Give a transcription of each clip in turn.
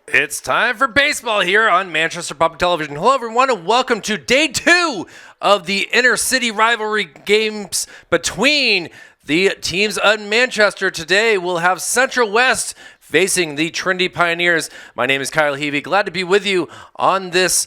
It's time for baseball here on Manchester Public Television. Hello, everyone, and welcome to day 2 of the inter-city rivalry games between the teams in Manchester. Today, we'll have Central West facing the Trinity Pioneers. My name is Kyle Heavey. Glad to be with you on this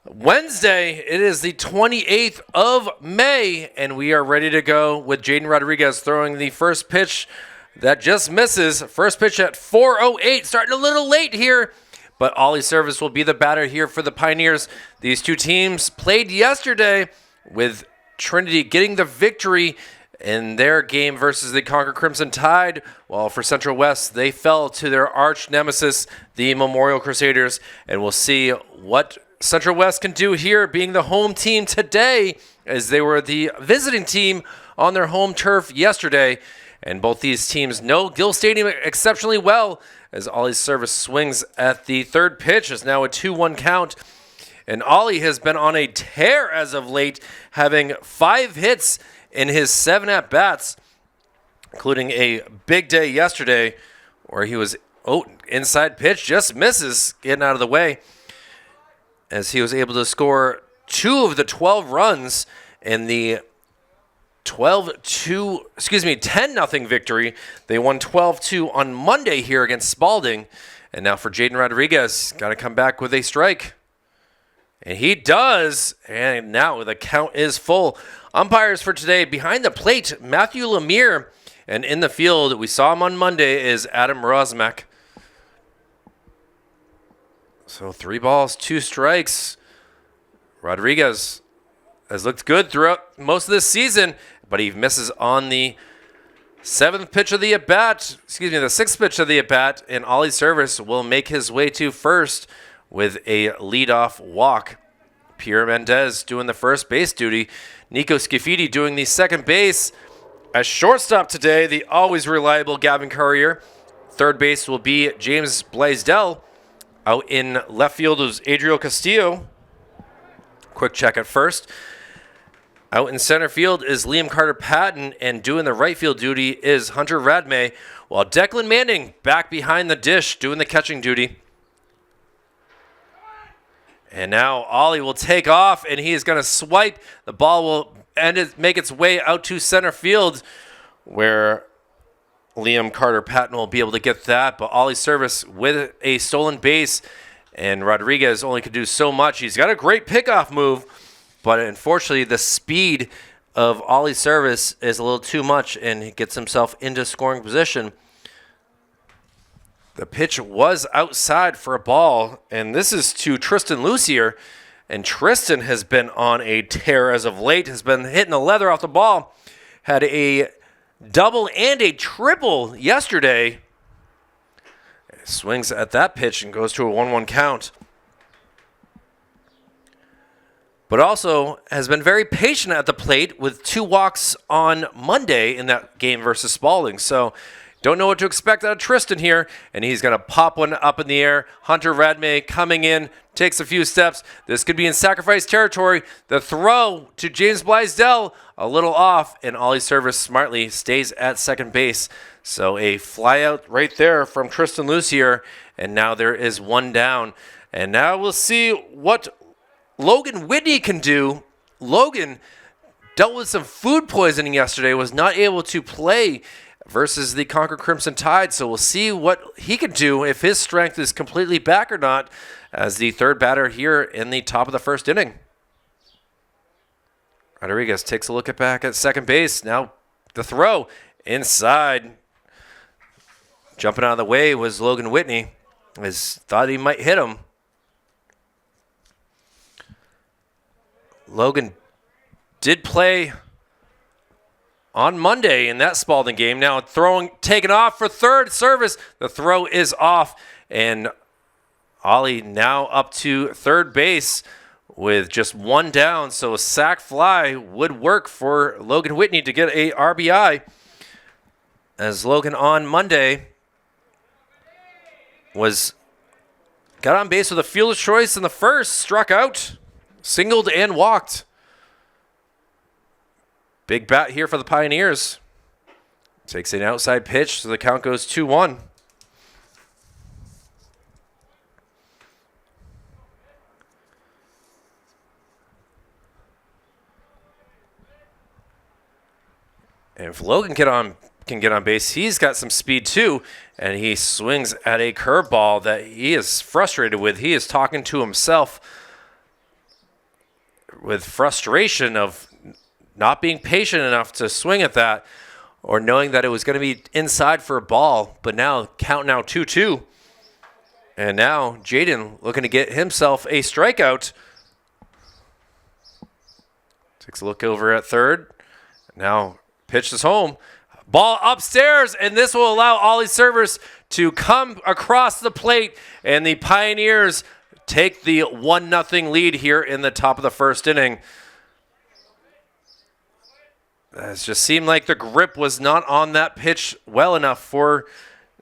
Wednesday. It is the 28th of May, and we are ready to go with Jaden Rodriguez throwing the first pitch that just misses. First pitch at 4:08, starting a little late here, but Ollie Service will be the batter here for the Pioneers. These two teams played yesterday with Trinity getting the victory in their game versus the Concord Crimson Tide, while for Central West, they fell to their arch nemesis, the Memorial Crusaders, and we'll see what Central West can do here, being the home team today, as they were the visiting team on their home turf yesterday. And both these teams know Gill Stadium exceptionally well, as Ollie's Service swings at the third pitch. It's now a 2-1 count. And Ollie has been on a tear as of late, having 5 hits in his 7 at-bats, including a big day yesterday where he was, inside pitch, just misses, getting out of the way, as he was able to score 2 of the 12 runs in the 10-0 victory. They won 12-2 on Monday here against Spalding. And now for Jaden Rodriguez, got to come back with a strike. And he does. And now the count is full. Umpires for today, behind the plate, Matthew Lemire. And in the field, we saw him on Monday, is Adam Rosmak. So 3 balls, 2 strikes. Rodriguez has looked good throughout most of this season, but he misses on the 6th pitch of the at-bat, and Ollie Service will make his way to first with a leadoff walk. Pierre Mendez doing the first base duty. Nico Scafidi doing the second base. As shortstop today, the always reliable Gavin Currier. Third base will be James Blaisdell. Out in left field is Adriel Castillo. Quick check at first. Out in center field is Liam Carter-Patton, and doing the right field duty is Hunter Radmay, while Declan Manning back behind the dish doing the catching duty. And now Ollie will take off, and he is going to swipe. The ball will make its way out to center field, where Liam Carter-Patton will be able to get that, but Ollie Service with a stolen base, and Rodriguez only could do so much. He's got a great pickoff move, but unfortunately, the speed of Ollie's Service is a little too much, and he gets himself into scoring position. The pitch was outside for a ball, and this is to Tristan Lucier, and Tristan has been on a tear as of late, has been hitting the leather off the ball, had a double and a triple yesterday. Swings at that pitch and goes to a 1-1 count. But also has been very patient at the plate with 2 walks on Monday in that game versus Spalding. So don't know what to expect out of Tristan here, and he's going to pop one up in the air. Hunter Radmay coming in, takes a few steps. This could be in sacrifice territory. The throw to James Blaisdell, a little off, and Ollie Service smartly stays at second base. So a fly out right there from Tristan Lucier, and now there is 1 down. And now we'll see what Logan Whitney can do. Logan dealt with some food poisoning yesterday, was not able to play versus the Concord Crimson Tide, so we'll see what he can do, if his strength is completely back or not, as the third batter here in the top of the first inning. Rodriguez takes a look back at second base. Now the throw inside. Jumping out of the way was Logan Whitney, as thought he might hit him. Logan did play on Monday in that Spalding game. Now taken off for third. Service. The throw is off, and Ollie now up to third base with just 1 down. So a sac fly would work for Logan Whitney to get a RBI, as Logan on Monday got on base with a fielder's choice in the first, struck out, singled and walked. Big bat here for the Pioneers. Takes an outside pitch, so the count goes 2-1. And if Logan can get on base, he's got some speed too, and he swings at a curveball that he is frustrated with. He is talking to himself with frustration of not being patient enough to swing at that, or knowing that it was going to be inside for a ball. But now, count now 2-2. And now Jaden looking to get himself a strikeout. Takes a look over at third. Now pitch is home. Ball upstairs, and this will allow Ollie Service to come across the plate, and the Pioneers take the 1-0 lead here in the top of the first inning. It just seemed like the grip was not on that pitch well enough for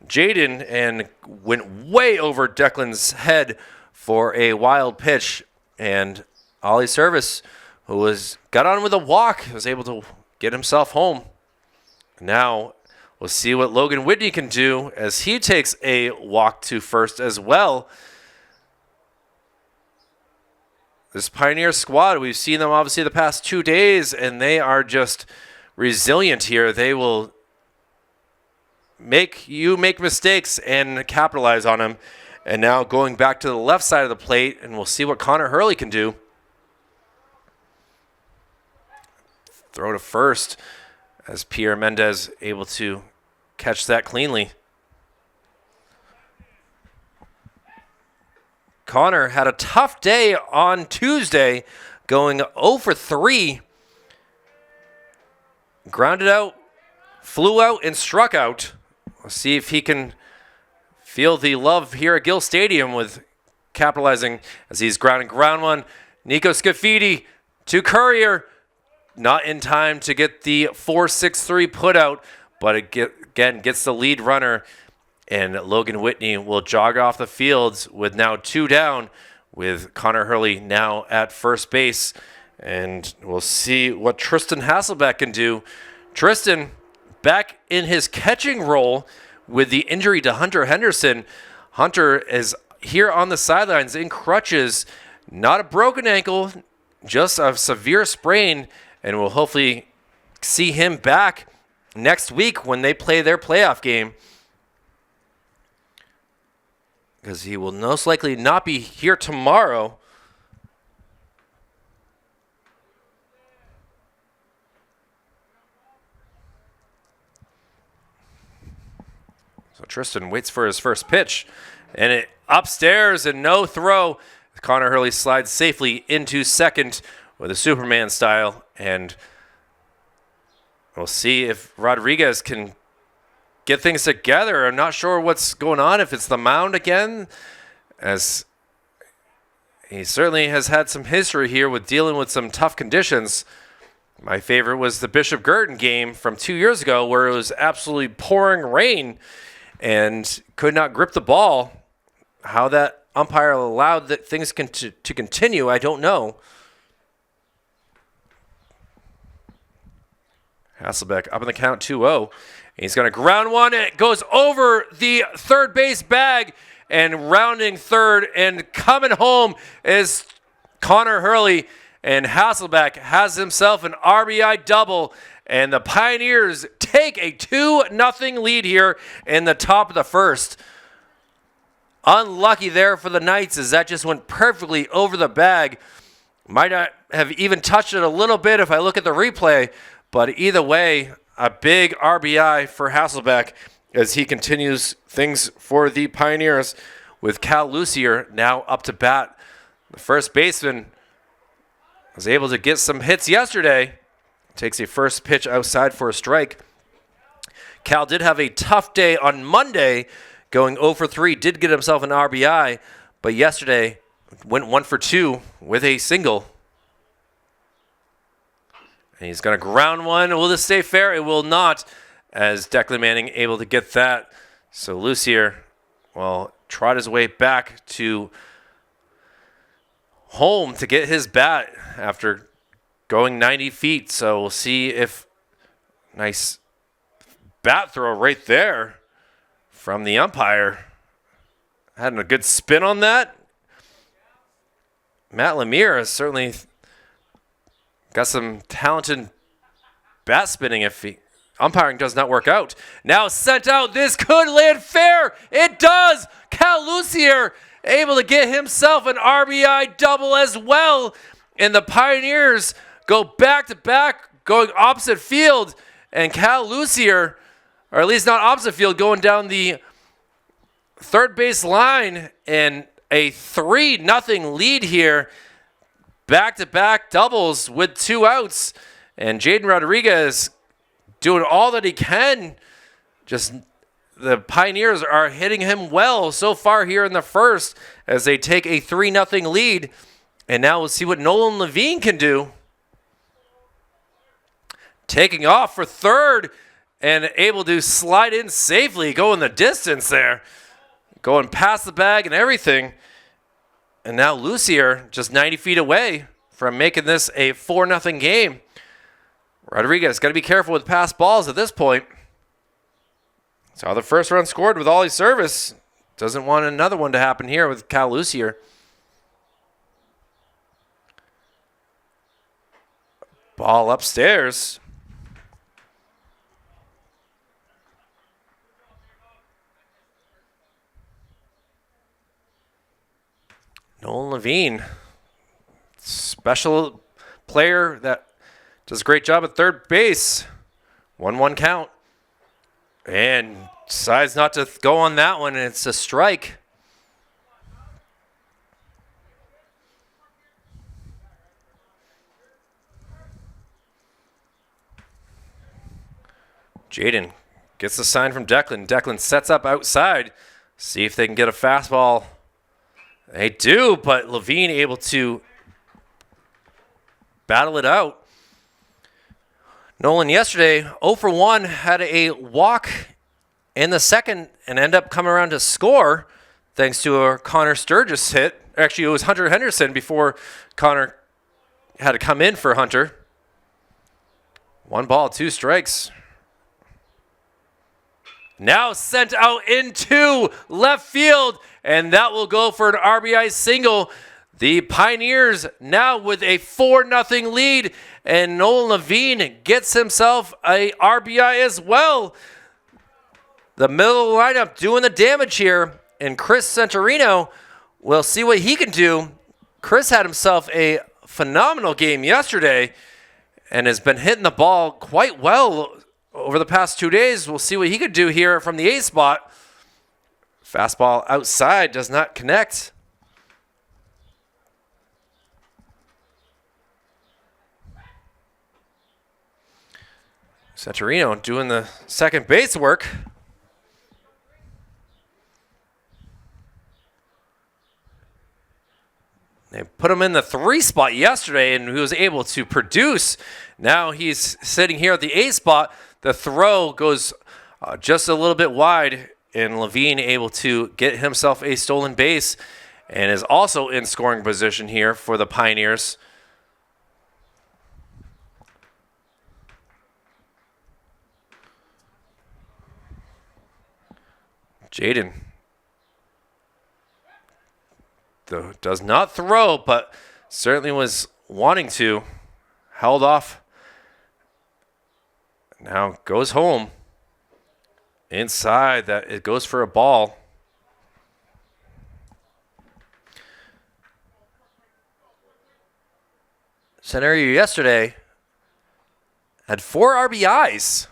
Jaden, and went way over Declan's head for a wild pitch. And Ollie Service, who got on with a walk, was able to get himself home. Now we'll see what Logan Whitney can do as he takes a walk to first as well. This Pioneer squad, we've seen them obviously the past 2 days, and they are just resilient here. They will make mistakes and capitalize on them. And now going back to the left side of the plate, and we'll see what Connor Hurley can do. Throw to first as Pierre Mendez able to catch that cleanly. Connor had a tough day on Tuesday, going 0 for 3. Grounded out, flew out, and struck out. We'll see if he can feel the love here at Gill Stadium with capitalizing as he's ground one. Nico Scafidi to Courier. Not in time to get the 4-6-3 put out, but again gets the lead runner, and Logan Whitney will jog off the field with now 2 down, with Connor Hurley now at first base. And we'll see what Tristan Hasselbeck can do. Tristan back in his catching role with the injury to Hunter Henderson. Hunter is here on the sidelines in crutches, not a broken ankle, just a severe sprain. And we'll hopefully see him back next week when they play their playoff game, because he will most likely not be here tomorrow. So Tristan waits for his first pitch, and it upstairs and no throw. Connor Hurley slides safely into second with a Superman style, and we'll see if Rodriguez can get things together. I'm not sure what's going on, if it's the mound again, as he certainly has had some history here with dealing with some tough conditions. My favorite was the Bishop Girton game from 2 years ago, where it was absolutely pouring rain and could not grip the ball. How that umpire allowed things to continue, I don't know. Hasselbeck up in the count 2-0. He's going to ground one. It goes over the third base bag, and rounding third and coming home is Connor Hurley. And Hasselbeck has himself an RBI double, and the Pioneers take a 2-0 lead here in the top of the first. Unlucky there for the Knights, as that just went perfectly over the bag. Might not have even touched it a little bit if I look at the replay. But either way, a big RBI for Hasselbeck as he continues things for the Pioneers, with Cal Lucier now up to bat. The first baseman was able to get some hits yesterday. Takes a first pitch outside for a strike. Cal did have a tough day on Monday, going 0 for 3, did get himself an RBI, but yesterday went 1 for 2 with a single. And he's going to ground one. Will this stay fair? It will not, as Declan Manning able to get that. So Lucier will trot his way back to home to get his bat after going 90 feet. So we'll see if nice bat throw right there from the umpire. Had a good spin on that. Matt Lemire has certainly got some talented bat spinning. If he umpiring does not work out. Now sent out. This could land fair. It does. Cal Lucier able to get himself an RBI double as well. And the Pioneers go back-to-back, going opposite field. And Cal Lucier, or at least not opposite field, going down the third base line. And a 3-0 lead here. Back-to-back doubles with 2 outs. And Jaden Rodriguez doing all that he can. Just the Pioneers are hitting him well so far here in the first as they take a 3-0 lead. And now we'll see what Nolan Levine can do. Taking off for third and able to slide in safely, going the distance there. Going past the bag and everything. And now Lucier just 90 feet away from making this a 4-0 game. Rodriguez got to be careful with pass balls at this point. That's how the first run scored with Ollie Service. Doesn't want another one to happen here with Cal Lucier. Ball upstairs. Nolan Levine, special player that does a great job at third base. 1-1 count. And decides not to go on that one, and it's a strike. Jaden gets the sign from Declan. Declan sets up outside. See if they can get a fastball. They do, but Levine able to battle it out. Nolan yesterday, 0 for 1, had a walk in the second and end up coming around to score thanks to a Connor Sturgis hit. Actually, it was Hunter Henderson before Connor had to come in for Hunter. 1 ball, 2 strikes. Now sent out into left field, and that will go for an RBI single. The Pioneers now with a 4-0 lead, and Nolan Levine gets himself a RBI as well. The middle lineup doing the damage here, and Chris Centurino will see what he can do. Chris had himself a phenomenal game yesterday and has been hitting the ball quite well over the past 2 days. We'll see what he could do here from the A spot. Fastball outside does not connect. Centurino doing the second base work. They put him in the 3 spot yesterday, and he was able to produce. Now he's sitting here at the A spot. The throw goes just a little bit wide, and Levine able to get himself a stolen base and is also in scoring position here for the Pioneers. Jaden does not throw, but certainly was wanting to. Held off. Now goes home. Inside, that it goes for a ball. Scenario yesterday had 4 RBIs.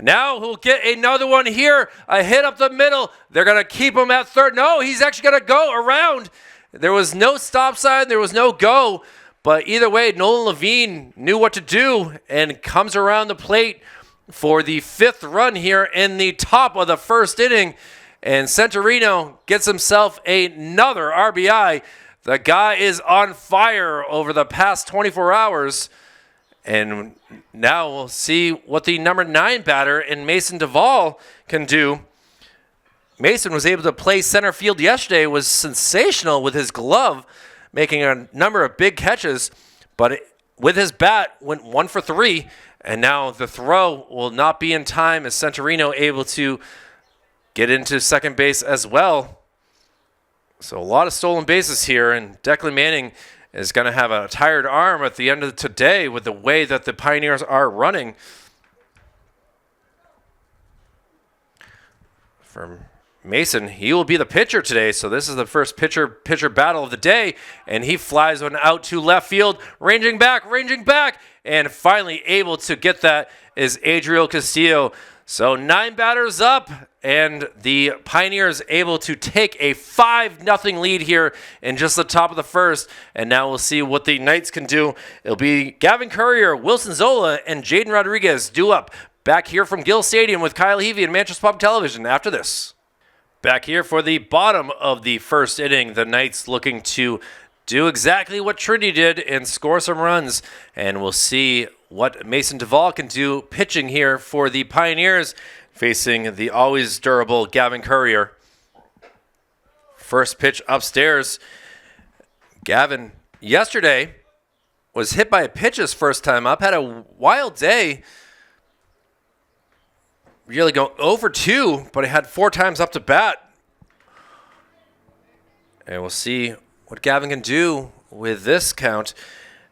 Now he'll get another one here. A hit up the middle. They're going to keep him at third. No, he's actually going to go around. There was no stop sign. There was no go. But either way, Nolan Levine knew what to do and comes around the plate for the 5th run here in the top of the first inning. And Centurino gets himself another RBI. The guy is on fire over the past 24 hours. And now we'll see what the number 9 batter in Mason Duvall can do. Mason was able to play center field yesterday, was sensational with his glove, making a number of big catches. But with his bat, went 1 for 3. And now the throw will not be in time as Centurino able to get into second base as well. So a lot of stolen bases here, and Declan Manning is going to have a tired arm at the end of today with the way that the Pioneers are running. from Mason. He will be the pitcher today, so this is the first pitcher battle of the day, and he flies one out to left field, ranging back, and finally able to get that is Adriel Castillo. So 9 batters up, and the Pioneers able to take a 5-0 lead here in just the top of the first, and now we'll see what the Knights can do. It'll be Gavin Currier, Wilson Zola, and Jaden Rodriguez due up back here from Gill Stadium with Kyle Heavey and Manchester Public Television after this. Back here for the bottom of the first inning, the Knights looking to do exactly what Trinity did and score some runs. And we'll see what Mason Duvall can do pitching here for the Pioneers, facing the always durable Gavin Currier. First pitch upstairs. Gavin, yesterday, was hit by a pitch his first time up, had a wild day. Really going 0 for 2, but he had 4 times up to bat. And we'll see what Gavin can do with this count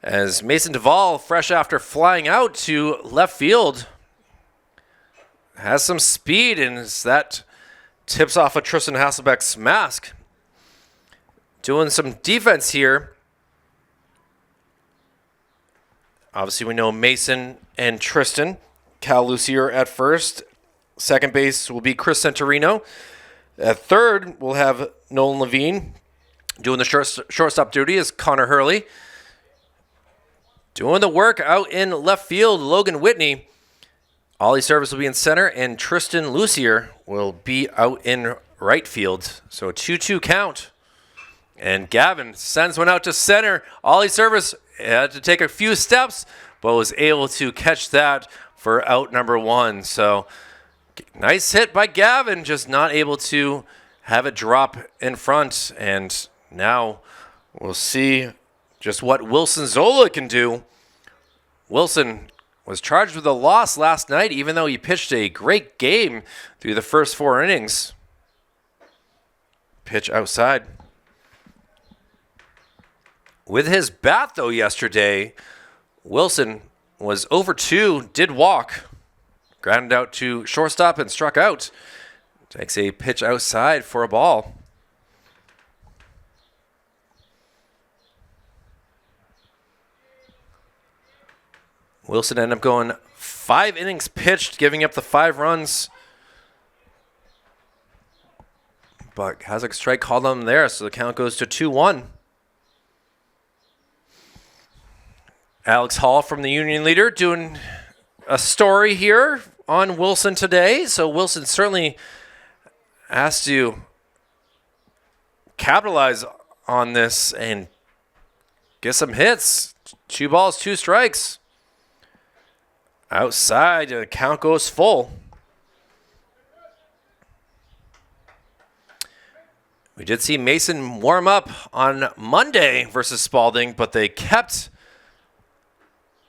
as Mason Duvall, fresh after flying out to left field, has some speed, and that tips off of Tristan Hasselbeck's mask. Doing some defense here. Obviously, we know Mason and Tristan. Cal Lucier at first. Second base will be Chris Centurino. At third, we'll have Nolan Levine. Doing the shortstop duty is Connor Hurley. Doing the work out in left field, Logan Whitney. Ollie Service will be in center, and Tristan Lucier will be out in right field. So a 2-2 count. And Gavin sends one out to center. Ollie Service had to take a few steps, but was able to catch that for out number 1. So nice hit by Gavin, just not able to have it drop in front. And now we'll see just what Wilson Zola can do. Wilson was charged with a loss last night, even though he pitched a great game through the first 4 innings. Pitch outside. With his bat, though, yesterday, Wilson was 0 for 2, did walk. Grounded out to shortstop and struck out. Takes a pitch outside for a ball. Wilson ended up going 5 innings pitched, giving up the 5 runs. But has a strike called on him there, so the count goes to 2-1. Alex Hall from the Union Leader doing a story here on Wilson today. So Wilson certainly has to capitalize on this and get some hits. 2 balls, 2 strikes. Outside, the count goes full. We did see Mason warm up on Monday versus Spalding, but they kept,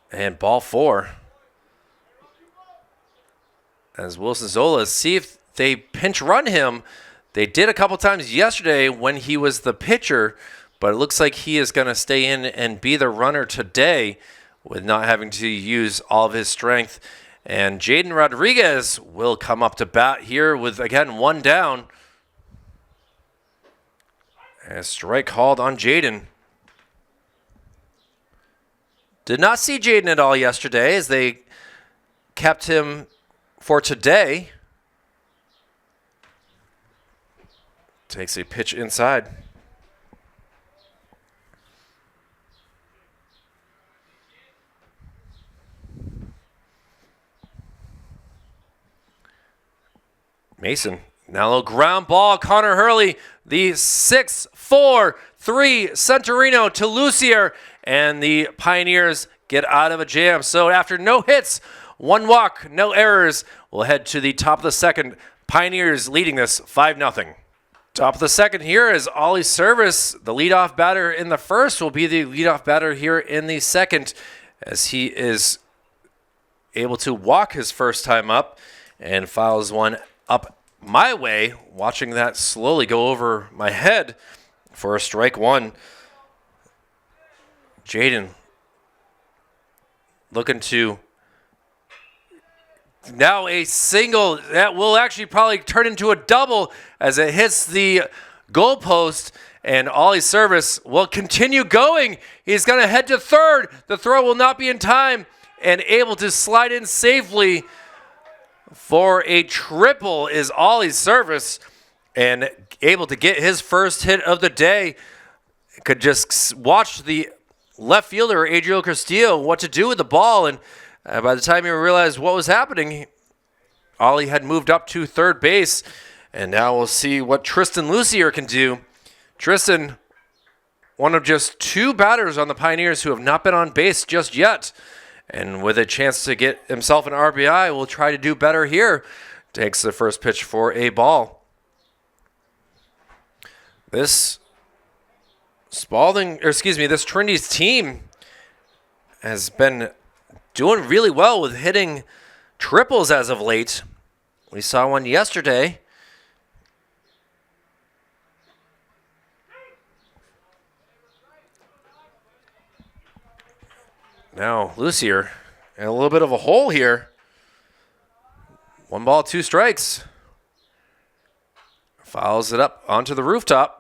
and ball 4. As Wilson Zola, see if they pinch run him. They did a couple times yesterday when he was the pitcher, but it looks like he is going to stay in and be the runner today with not having to use all of his strength. And Jaden Rodriguez will come up to bat here with, again, 1 down. And a strike called on Jaden. Did not see Jaden at all yesterday as they kept him for today. Takes a pitch inside. Mason, now a little ground ball. Connor Hurley, the 6-4-3 Centurino to Lucier, and the Pioneers get out of a jam. So after no hits, 1 walk, no errors, we'll head to the top of the second. Pioneers leading this 5-0. Top of the second here is Ollie Service. The leadoff batter in the first will be the leadoff batter here in the second, as he is able to walk his first time up and fouls one up my way, watching that slowly go over my head for a strike 1. Jaden looking to now a single that will actually probably turn into a double as it hits the goalpost, and Ollie's service will continue going. He's going to head to third. The throw will not be in time and able to slide in safely for a triple is Ollie's service, and able to get his first hit of the day. Could just watch the left fielder, Adriel Castillo, what to do with the ball, and by the time he realized what was happening, Ollie had moved up to third base, and now we'll see what Tristan Lucier can do. Tristan, one of just two batters on the Pioneers who have not been on base just yet, and with a chance to get himself an RBI, will try to do better here. Takes the first pitch for a ball. This Trinity's team has been doing really well with hitting triples as of late. We saw one yesterday. Now, Lucier in a little bit of a hole here. 1 ball, 2 strikes. Fouls it up onto the rooftop.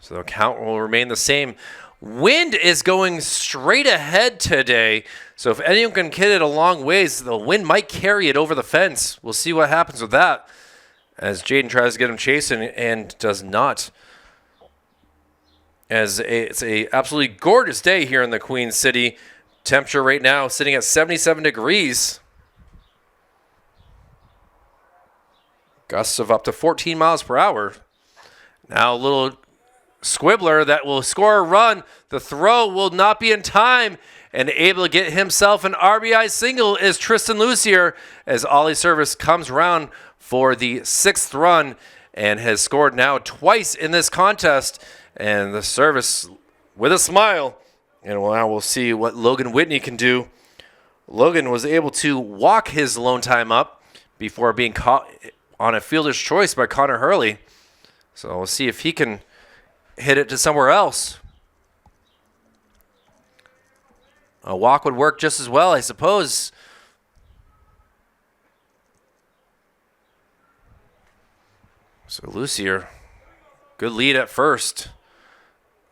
So the count will remain the same. Wind is going straight ahead today. So if anyone can hit it a long ways, the wind might carry it over the fence. We'll see what happens with that as Jaden tries to get him chasing and does not. It's a absolutely gorgeous day here in the Queen City. Temperature right now sitting at 77 degrees. Gusts of up to 14 miles per hour. Now a little squibbler that will score a run. The throw will not be in time, and able to get himself an RBI single is Tristan Lucier as Ollie Service comes around for the 6th run and has scored now twice in this contest. And the Service with a smile, and now we'll see what Logan Whitney can do. Logan was able to walk his lone time up before being caught on a fielder's choice by Connor Hurley. So we'll see if he can hit it to somewhere else. A walk would work just as well, I suppose. So Lucier, good lead at first.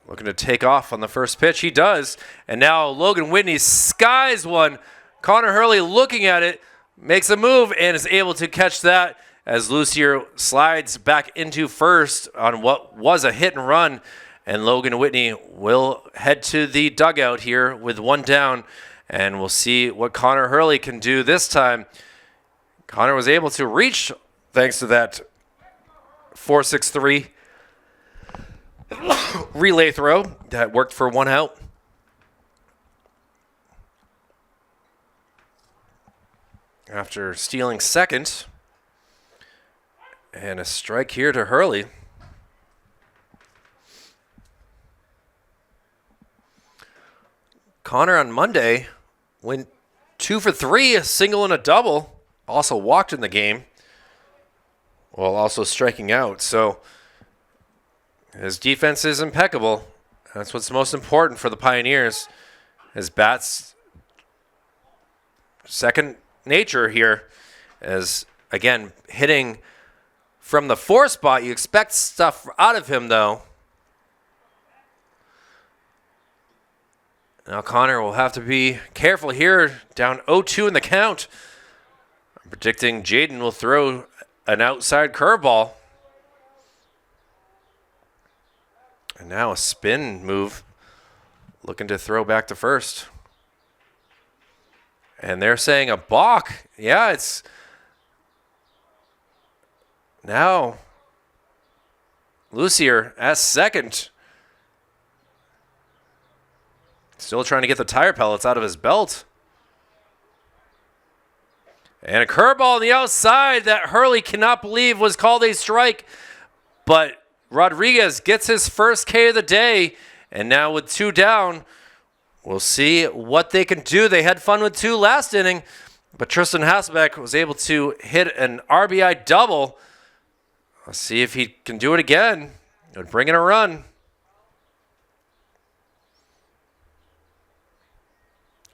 Looking to take off on the first pitch. He does. And now Logan Whitney skies one. Connor Hurley looking at it, makes a move, and is able to catch that as Lucier slides back into first on what was a hit and run. And Logan Whitney will head to the dugout here with 1 down. And we'll see what Connor Hurley can do this time. Connor was able to reach thanks to that 4-6-3 relay throw that worked for 1 out. After stealing second. And a strike here to Hurley. Connor on Monday went 2 for 3, a single and a double. Also walked in the game while also striking out. So his defense is impeccable. That's what's most important for the Pioneers. His bat's second nature here, as again hitting from the 4 spot. You expect stuff out of him though. Now Connor will have to be careful here, down 0-2 in the count. I'm predicting Jaden will throw an outside curveball. And now a spin move, looking to throw back to first. And they're saying a balk. Yeah, it's now Lucier at second. Still trying to get the tire pellets out of his belt. And a curveball on the outside that Hurley cannot believe was called a strike. But Rodriguez gets his first K of the day. And now with 2 down, we'll see what they can do. They had fun with 2 last inning. But Tristan Hasbeck was able to hit an RBI double. Let's see if he can do it again and bring in a run.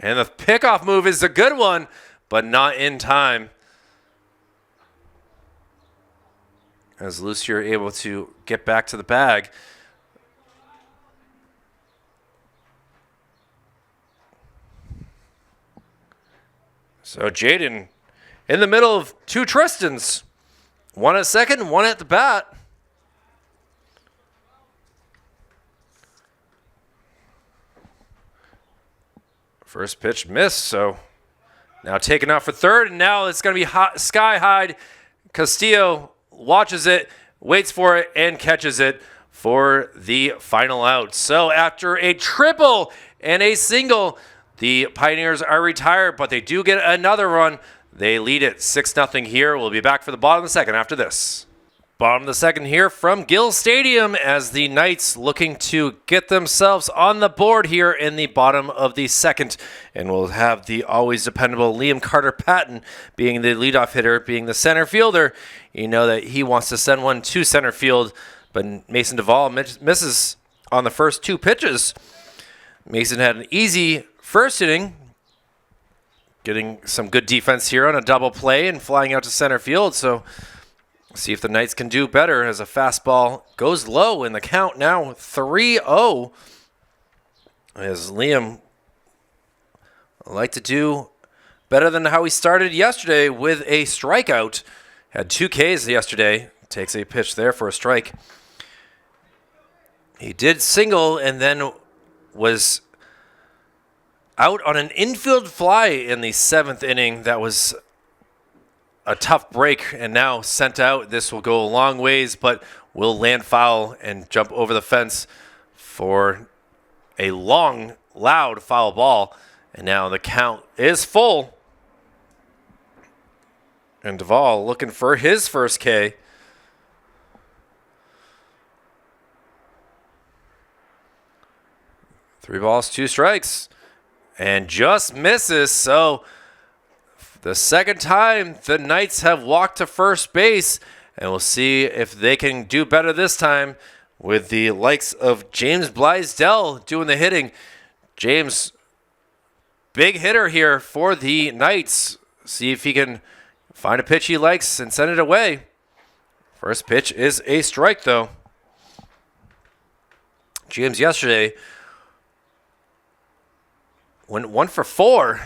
And the pickoff move is a good one, but not in time. As Lucier able to get back to the bag. So Jaden in the middle of two Tristans. One at second, one at the bat. First pitch missed, so now taken out for third, and now it's going to be sky high. Castillo watches it, waits for it, and catches it for the final out. So after a triple and a single, the Pioneers are retired, but they do get another run. They lead it 6-0 here. We'll be back for the bottom of the second after this. Bottom of the second here from Gill Stadium as the Knights looking to get themselves on the board here in the bottom of the second. And we'll have the always dependable Liam Carter-Patton being the leadoff hitter, being the center fielder. You know that he wants to send one to center field, but Mason Duvall misses on the first two pitches. Mason had an easy first inning, getting some good defense here on a double play and flying out to center field. So see if the Knights can do better as a fastball goes low in the count now 3-0. As Liam like to do better than how he started yesterday with a strikeout. Had 2 Ks yesterday. Takes a pitch there for a strike. He did single and then was out on an infield fly in the 7th inning. That was a tough break, and now sent out. This will go a long ways, but will land foul and jump over the fence for a long, loud foul ball. And now the count is full. And Duvall looking for his first K. Three balls, 2 strikes. And just misses, so the second time the Knights have walked to first base, and we'll see if they can do better this time with the likes of James Blaisdell doing the hitting. James, big hitter here for the Knights. See if he can find a pitch he likes and send it away. First pitch is a strike, though. James yesterday went 1 for 4.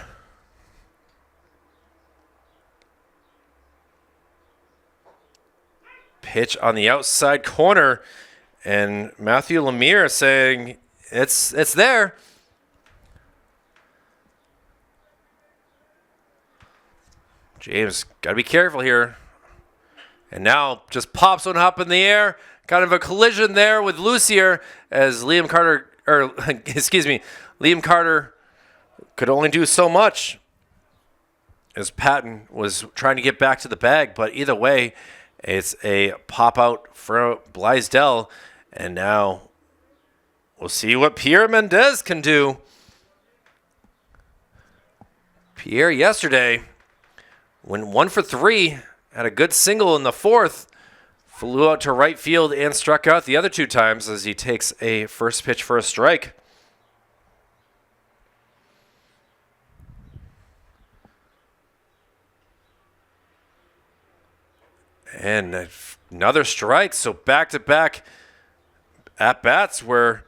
Pitch on the outside corner, and Matthew Lemire saying it's there. James got to be careful here. And now just pops one up in the air. Kind of a collision there with Lucier as Liam Carter could only do so much as Patton was trying to get back to the bag, but either way, it's a pop out for Blaisdell, and now we'll see what Pierre Mendez can do. Pierre yesterday went 1 for 3, had a good single in the 4th, flew out to right field and struck out the other 2 times as he takes a first pitch for a strike. And another strike, so back-to-back at-bats where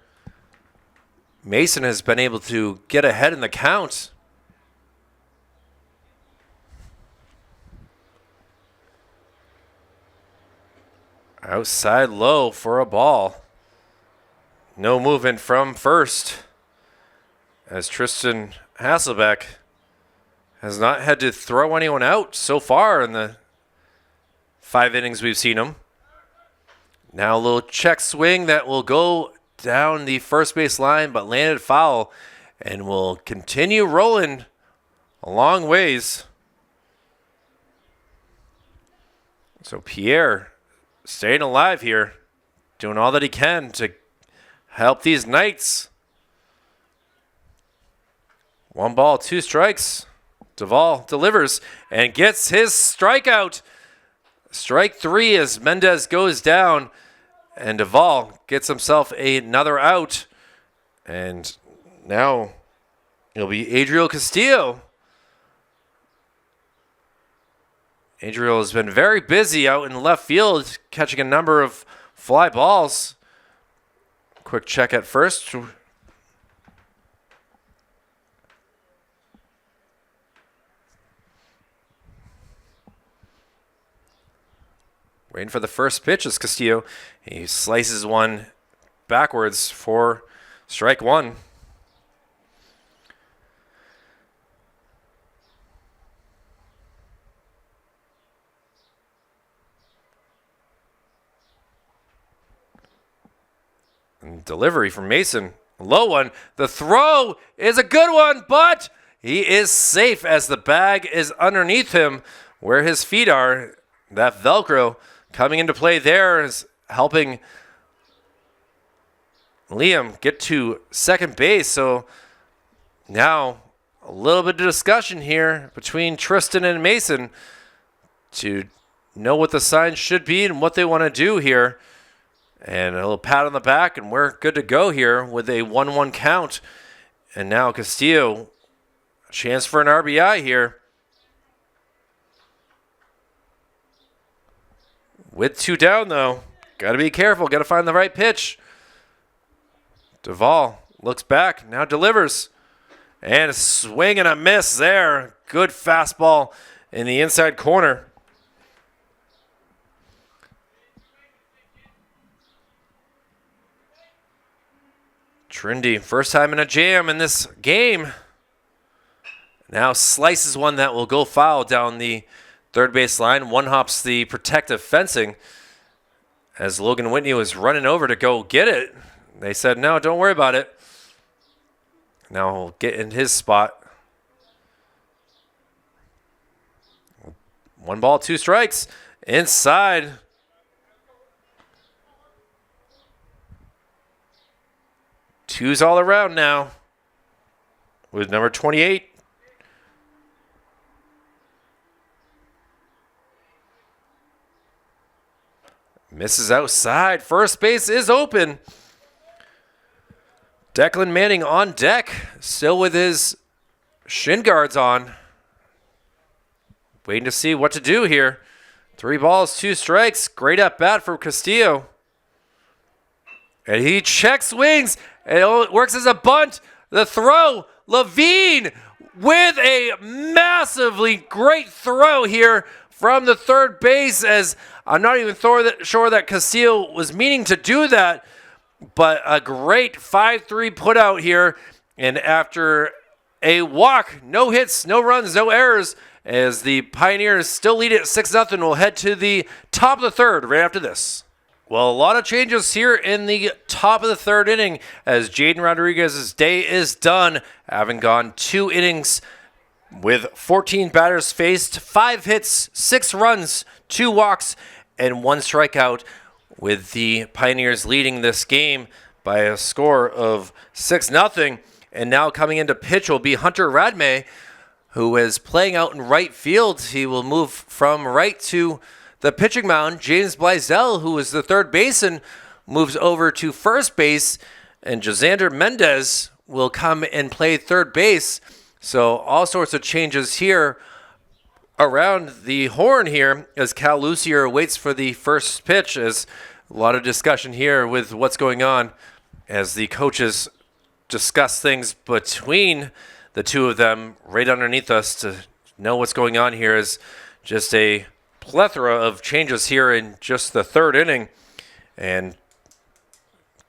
Mason has been able to get ahead in the count. Outside low for a ball. No movement from first as Tristan Hasselbeck has not had to throw anyone out so far in the 5 innings we've seen him. Now a little check swing that will go down the first base line, but landed foul and will continue rolling a long ways. So Pierre staying alive here, doing all that he can to help these Knights. 1 ball, 2 strikes. Duvall delivers and gets his strikeout. Strike 3 as Mendez goes down, and Duvall gets himself another out. And now It'll be Adriel Castillo. Adriel has been very busy out in left field, catching a number of fly balls. Quick check at first. Waiting for the first pitch is Castillo. He slices one backwards for strike one. And delivery from Mason. Low one. The throw is a good one, but he is safe as the bag is underneath him where his feet are. That Velcro coming into play there is helping Liam get to second base. So now a little bit of discussion here between Tristan and Mason to know what the signs should be and what they want to do here. And a little pat on the back, and we're good to go here with a 1-1 count. And now Castillo, a chance for an RBI here. With two down, though. Got to be careful. Got to find the right pitch. Duvall looks back. Now delivers. And a swing and a miss there. Good fastball in the inside corner. Trinity, first time in a jam in this game. Now slices one that will go foul down the third base line. One hops the protective fencing as Logan Whitney was running over to go get it. They said, no, don't worry about it. Now he'll get in his spot. 1 ball, 2 strikes. Inside. Twos all around now with number 28. Misses outside. First base is open. Declan Manning on deck, still with his shin guards on. Waiting to see what to do here. 3 balls, 2 strikes. Great at bat for Castillo. And he checks swings. And it works as a bunt. The throw. Levine with a massively great throw here from the third base, as I'm not even sure that Castillo was meaning to do that, but a great 5-3 put out here. And after a walk, no hits, no runs, no errors, as the Pioneers still lead it 6-0, we'll head to the top of the third right after this. Well, a lot of changes here in the top of the third inning as Jaden Rodriguez's day is done, having gone 2 innings with 14 batters faced, 5 hits, 6 runs, 2 walks, and 1 strikeout, with the Pioneers leading this game by a score of 6-0. And now coming into pitch will be Hunter Radme, who is playing out in right field. He will move from right to the pitching mound. James Blaisdell, who is the third baseman, moves over to first base, and Josander Mendez will come and play third base. So all sorts of changes here around the horn here as Cal Lucier waits for the first pitch. As a lot of discussion here with what's going on as the coaches discuss things between the two of them right underneath us to know what's going on here. Is just a plethora of changes here in just the third inning, and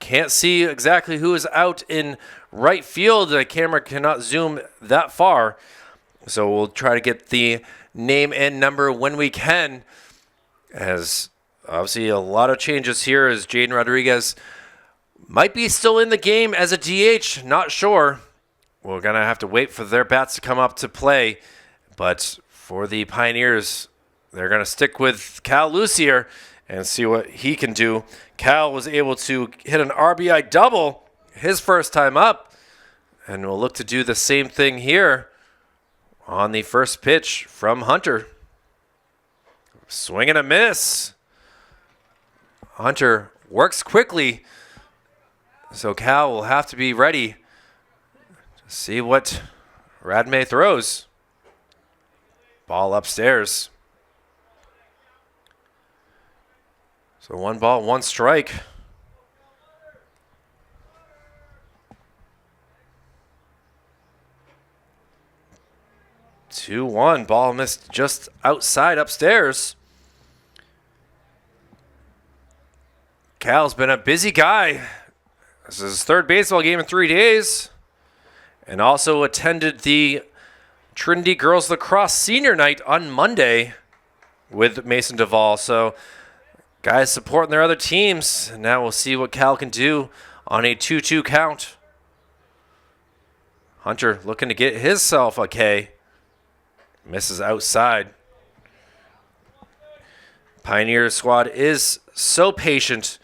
can't see exactly who is out in right field. The camera cannot zoom that far, so we'll try to get the name and number when we can, as obviously a lot of changes here as Jaden Rodriguez might be still in the game as a DH, not sure. We're going to have to wait for their bats to come up to play, but for the Pioneers, they're going to stick with Cal Lucier and see what he can do. Cal was able to hit an RBI double his first time up, and we'll look to do the same thing here on the first pitch from Hunter. Swing and a miss. Hunter works quickly, so Cal will have to be ready to see what Radme throws. Ball upstairs. So 1 ball, 1 strike. Two, 1. Ball missed just outside upstairs. Cal's been a busy guy. This is his 3rd baseball game in 3 days. And also attended the Trinity Girls Lacrosse Senior Night on Monday with Mason Duvall. So guys supporting their other teams. And now we'll see what Cal can do on a 2-2 count. Hunter looking to get himself a K. Misses outside. Pioneer squad is so patient.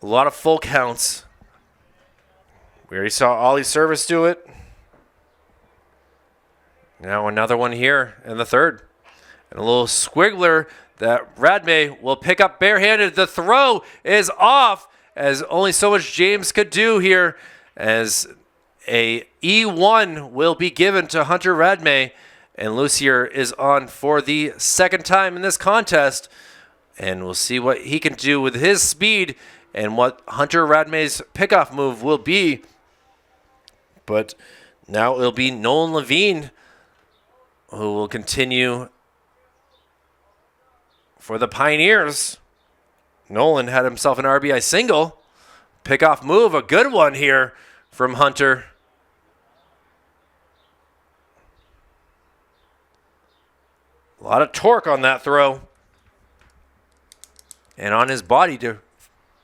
A lot of full counts. We already saw Ollie Service do it. Now another one here in the 3rd. And a little squiggler that Radme will pick up barehanded. The throw is off, as only so much James could do here, as a E1 will be given to Hunter Radme. And Lucier is on for the 2nd time in this contest. And we'll see what he can do with his speed and what Hunter Radme's pickoff move will be. But now it'll be Nolan Levine who will continue for the Pioneers. Nolan had himself an RBI single. Pickoff move, a good one here from Hunter. A lot of torque on that throw. And on his body to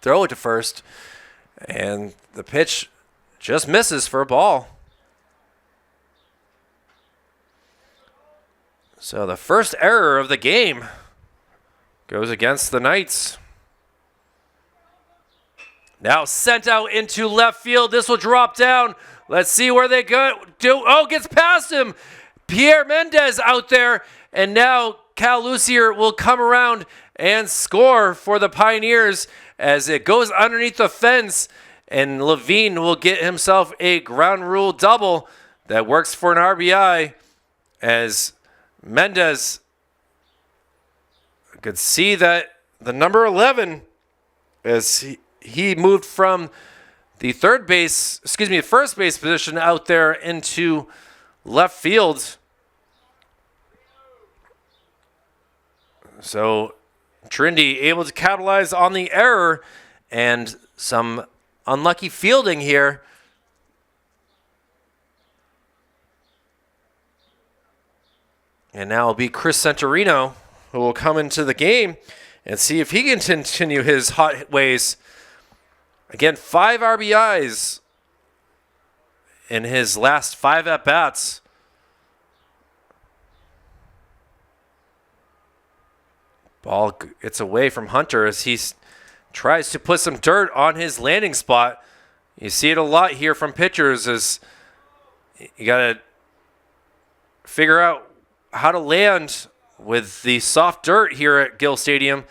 throw it to first. And the pitch just misses for a ball. So the first error of the game goes against the Knights. Now sent out into left field. This will drop down. Let's see where they go. Oh, gets past him. Pierre Mendez out there. And now Cal Lucier will come around and score for the Pioneers as it goes underneath the fence. And Levine will get himself a ground rule double that works for an RBI, as Mendez could see that the number 11, as he moved from the first base position out there into left field. So Trinity able to capitalize on the error and some unlucky fielding here. And now it'll be Chris Centurino who will come into the game and see if he can continue his hot ways. Again, 5 RBIs in his last 5 at-bats. Ball gets away from Hunter as he tries to put some dirt on his landing spot. You see it a lot here from pitchers, as you got to figure out how to land with the soft dirt here at Gill Stadium.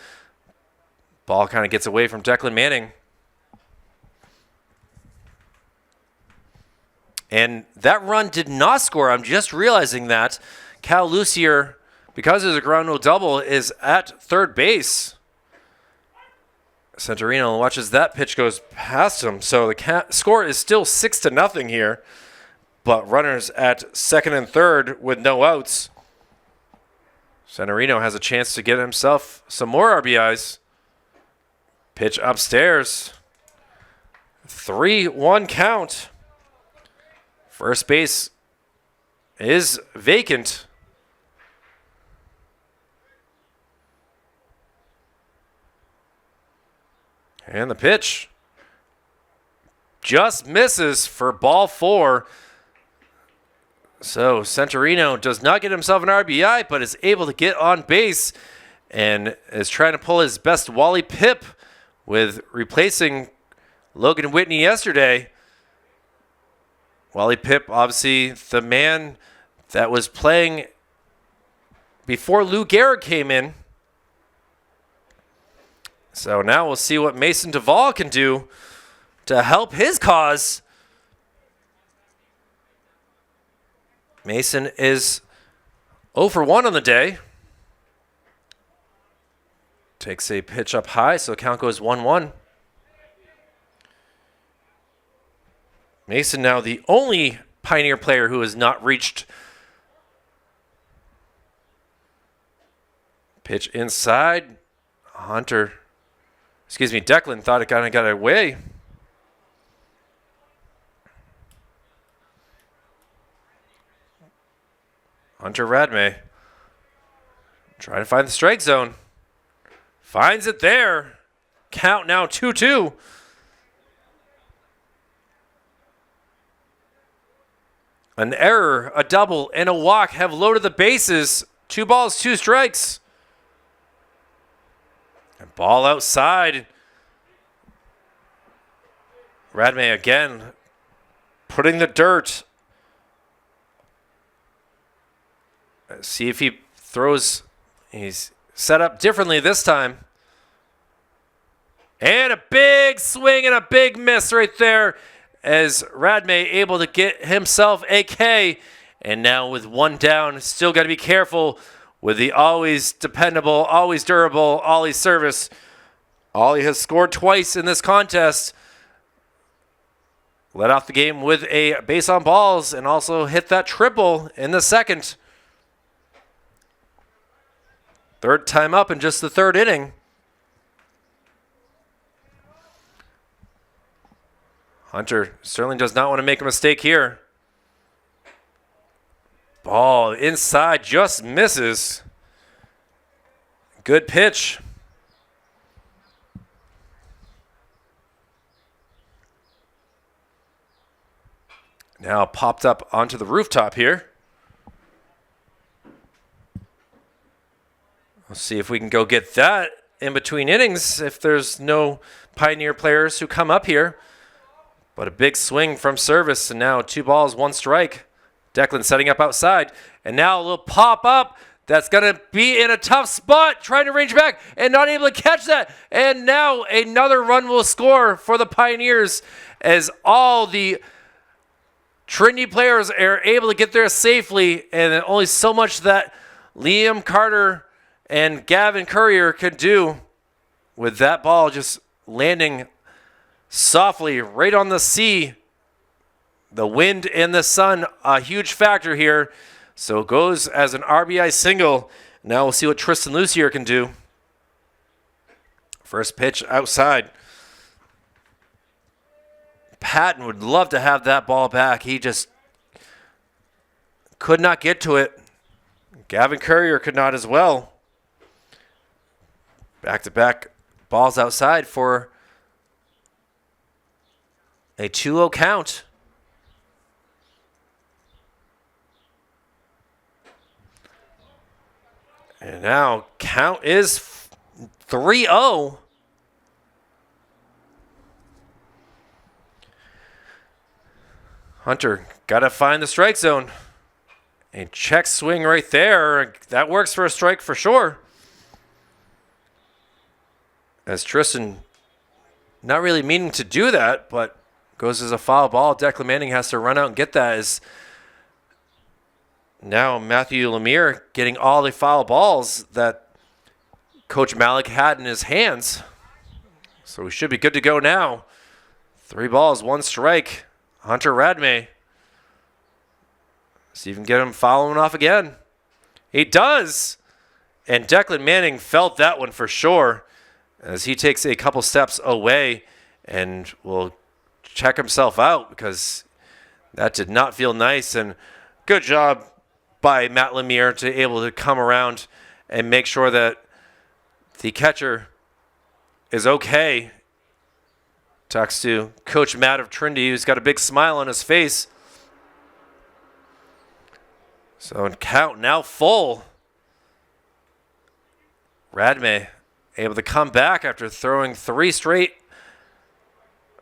Ball kind of gets away from Declan Manning. And that run did not score. I'm just realizing that. Cal Lucier, because there's a ground rule double, is at third base. Centurino watches that pitch goes past him. So the score is still 6-0 here. But runners at second and third with no outs. Centurino has a chance to get himself some more RBIs. Pitch upstairs. 3-1 count. First base is vacant. And the pitch just misses for ball 4. So Centurino does not get himself an RBI, but is able to get on base and is trying to pull his best Wally Pipp with replacing Logan Whitney yesterday. Wally Pipp, obviously the man that was playing before Lou Gehrig came in. So now we'll see what Mason Duvall can do to help his cause. Mason is 0 for 1 on the day. Takes a pitch up high, so count goes 1-1. Mason now the only Pioneer player who has not reached. Pitch inside. Declan thought it kind of got away. Hunter Radme trying to find the strike zone. Finds it there. Count now 2-2. An error, a double, and a walk have loaded the bases. 2 balls, 2 strikes. And ball outside. Radme again putting the dirt. See if he throws. He's set up differently this time. And a big swing and a big miss right there as Radme able to get himself a K. And now with 1 down, still got to be careful with the always dependable, always durable Ollie service. Ollie has scored twice in this contest. Led off the game with a base on balls and also hit that triple in the second. Third time up in just the 3rd inning. Hunter certainly does not want to make a mistake here. Ball inside, just misses. Good pitch. Now popped up onto the rooftop here. Let's see if we can go get that in between innings if there's no Pioneer players who come up here. But a big swing from service, and now 2 balls, 1 strike. Declan setting up outside, and now a little pop up that's going to be in a tough spot, trying to range back and not able to catch that. And now another run will score for the Pioneers as all the Trinity players are able to get there safely, and only so much that Liam Carter and Gavin Courier could do with that ball just landing softly right on the sea. The wind and the sun, a huge factor here. So it goes as an RBI single. Now we'll see what Tristan Lucier can do. First pitch outside. Patton would love to have that ball back. He just could not get to it. Gavin Courier could not as well. Back-to-back balls outside for a 2-0 count. And now count is 3-0. Hunter got to find the strike zone. A check swing right there. That works for a strike for sure. As Tristan, not really meaning to do that, but goes as a foul ball. Declan Manning has to run out and get that. As now Matthew Lemire getting all the foul balls that Coach Malik had in his hands. So we should be good to go now. 3 balls, 1 strike. Hunter Radme. See if we can get him following off again. He does. And Declan Manning felt that one for sure, as he takes a couple steps away and will check himself out, because that did not feel nice. And good job by Matt Lemire to able to come around and make sure that the catcher is okay. Talks to Coach Matt of Trinity, who's got a big smile on his face. So count now full. Radme able to come back after throwing 3 straight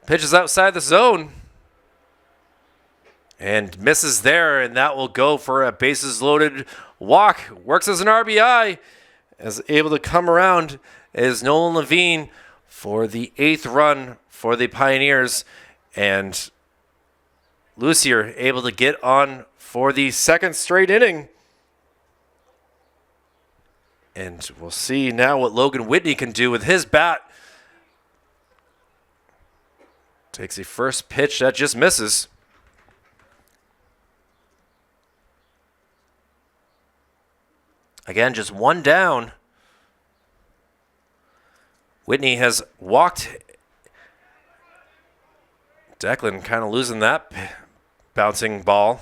pitches outside the zone. And misses there, and that will go for a bases loaded walk. Works as an RBI. Is able to come around as Nolan Levine for the 8th run for the Pioneers. And Lucier able to get on for the second straight inning. And we'll see now what Logan Whitney can do with his bat. Takes a first pitch that just misses. Again, just one down. Whitney has walked. Declan kind of losing that bouncing ball.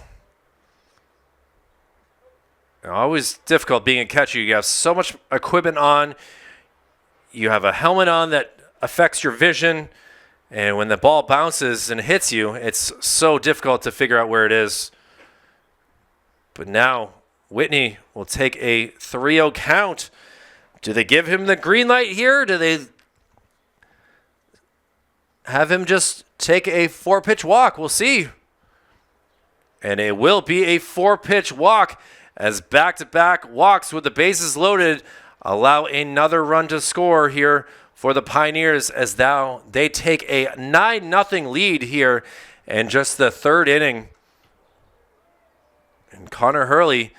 Always difficult being a catcher. You have so much equipment on. You have a helmet on that affects your vision. And when the ball bounces and hits you, it's so difficult to figure out where it is. But now Whitney will take a 3-0 count. Do they give him the green light here? Do they have him just take a 4-pitch walk? We'll see. And it will be a 4-pitch walk as back-to-back walks with the bases loaded allow another run to score here for the Pioneers as now they take a 9-0 lead here in just the third inning. And Connor Hurley,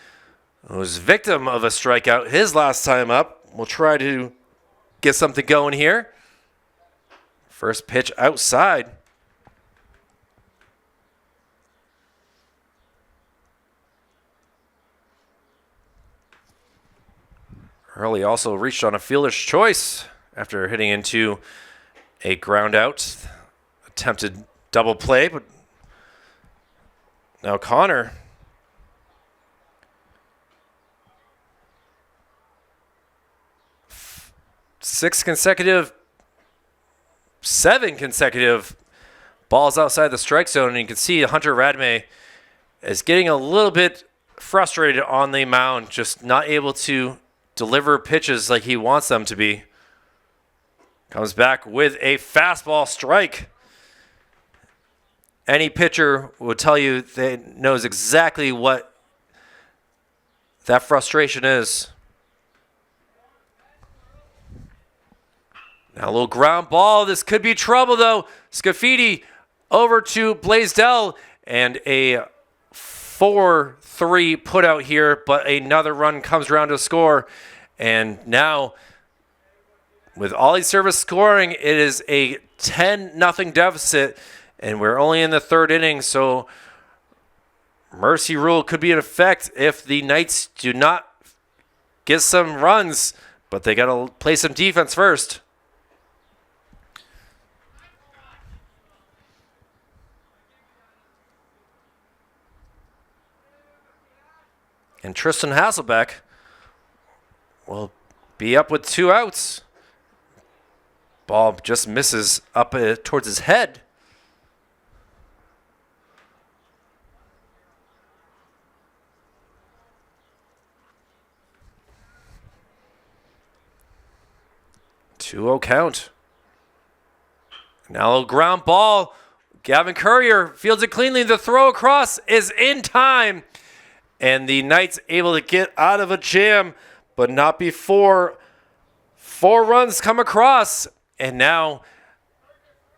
who's victim of a strikeout his last time up, will try to get something going here. First pitch outside. Hurley also reached on a fielder's choice after hitting into a ground out. Attempted double play, but now Connor seven consecutive balls outside the strike zone, and you can see Hunter Radme is getting a little bit frustrated on the mound, just not able to deliver pitches like he wants them to be. Comes back with a fastball strike. Any pitcher will tell you they knows exactly what that frustration is. Now a little ground ball. This could be trouble though. Scafidi over to Blaisdell and a 4-3 put out here, but another run comes around to score. And now with Ollie Service scoring, it is a 10-0 deficit, and we're only in the third inning, so mercy rule could be in effect if the Knights do not get some runs, but they got to play some defense first. And Tristan Hasselbeck will be up with 2 outs. Ball just misses up towards his head. Two-0 count. Now a ground ball. Gavin Courier fields it cleanly. The throw across is in time. And the Knights able to get out of a jam, but not before 4 runs come across. And now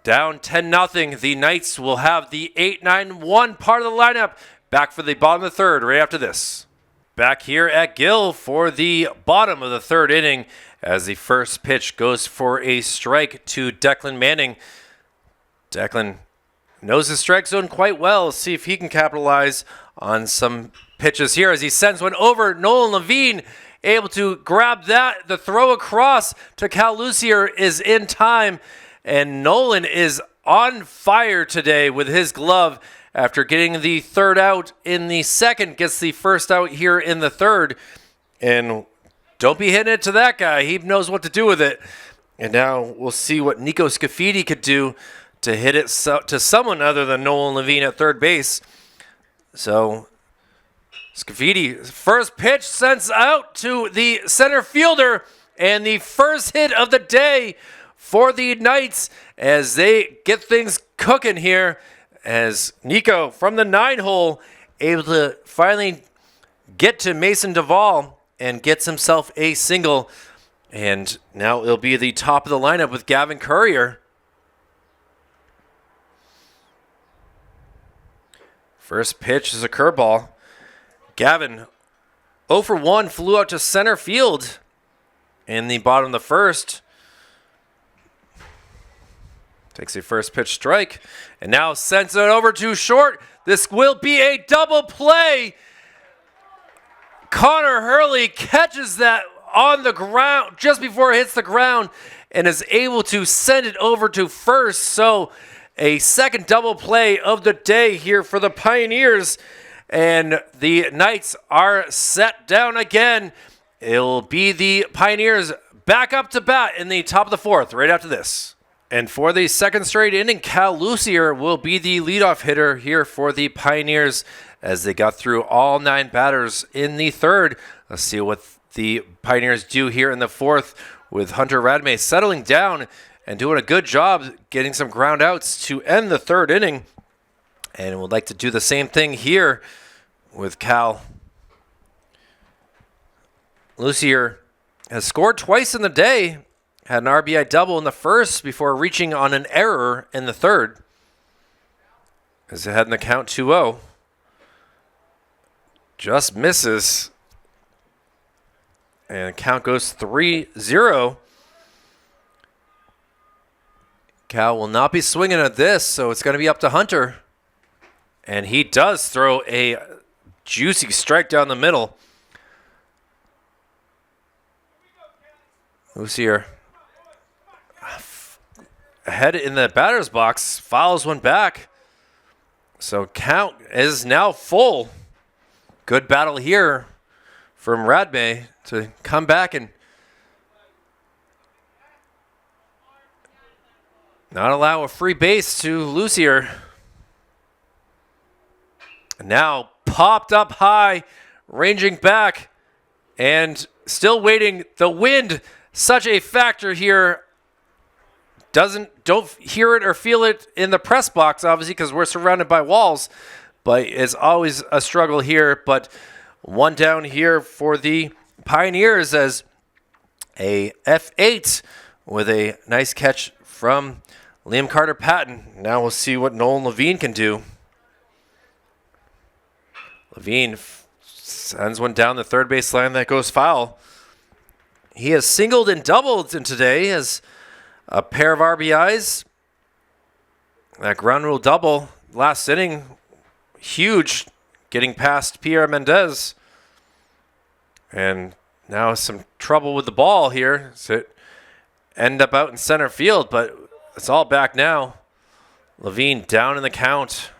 down 10-0. The Knights will have the 8-9-1 part of the lineup back for the bottom of the third right after this. Back here at Gill for the bottom of the third inning as the first pitch goes for a strike to Declan Manning. Declan knows his strike zone quite well. See if he can capitalize on some pitches here as he sends one over. Nolan Levine able to grab that. The throw across to Cal Lucier is in time. And Nolan is on fire today with his glove after getting the third out in the second. Gets the first out here in the third. And don't be hitting it to that guy. He knows what to do with it. And now we'll see what Nico Scafidi could do to hit it to someone other than Nolan Levine at third base. So Scafidi, first pitch sends out to the center fielder, and the first hit of the day for the Knights as they get things cooking here as Nico from the 9-hole able to finally get to Mason Duvall and gets himself a single. And now it'll be the top of the lineup with Gavin Courier. First pitch is a curveball. Gavin 0 for 1 flew out to center field in the bottom of the first. Takes a first pitch strike and now sends it over to short. This will be a double play. Connor Hurley catches that on the ground just before it hits the ground and is able to send it over to first. So a second double play of the day here for the Pioneers. And the Knights are set down again. It'll be the Pioneers back up to bat in the top of the fourth right after this. And for the second straight inning, Cal Lucier will be the leadoff hitter here for the Pioneers as they got through all 9 batters in the third. Let's see what the Pioneers do here in the fourth with Hunter Radme settling down and doing a good job getting some ground outs to end the third inning. And would like to do the same thing here with Cal. Lucier has scored twice in the day. Had an RBI double in the first before reaching on an error in the third. Is ahead in the count 2-0. Just misses. And count goes 3-0. Cal will not be swinging at this, so it's going to be up to Hunter. And he does throw a juicy strike down the middle. Lucier ahead in the batter's box, fouls one back. So count is now full. Good battle here from Radme to come back and not allow a free base to Lucier. Now popped up high, ranging back, and still waiting. The wind, such a factor here. Don't hear it or feel it in the press box, obviously, because we're surrounded by walls. But it's always a struggle here. But one down here for the Pioneers as a F8 with a nice catch from Liam Carter-Patton. Now we'll see what Nolan Levine can do. Levine sends one down the third base line that goes foul. He has singled and doubled in today as a pair of RBIs. That ground rule double last inning, huge, getting past Pierre Mendez. And now some trouble with the ball here. So it end up out in center field, but it's all back now. Levine down in the count.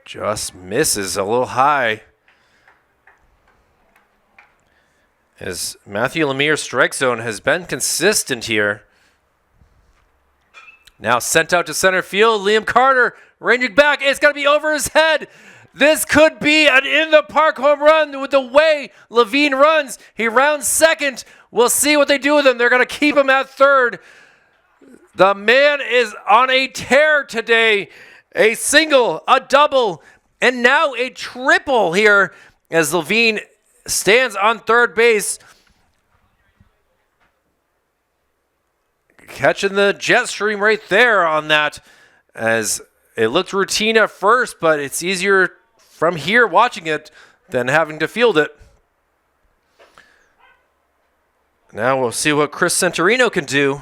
Just misses a little high. As Matthew Lemire's strike zone has been consistent here. Now sent out to center field. Liam Carter ranging back. It's going to be over his head. This could be an in-the-park home run with the way Levine runs. He rounds second. We'll see what they do with him. They're going to keep him at third. The man is on a tear today. A single, a double, and now a triple here as Levine stands on third base. Catching the jet stream right there on that as it looked routine at first, but it's easier from here watching it than having to field it. Now we'll see what Chris Centurino can do.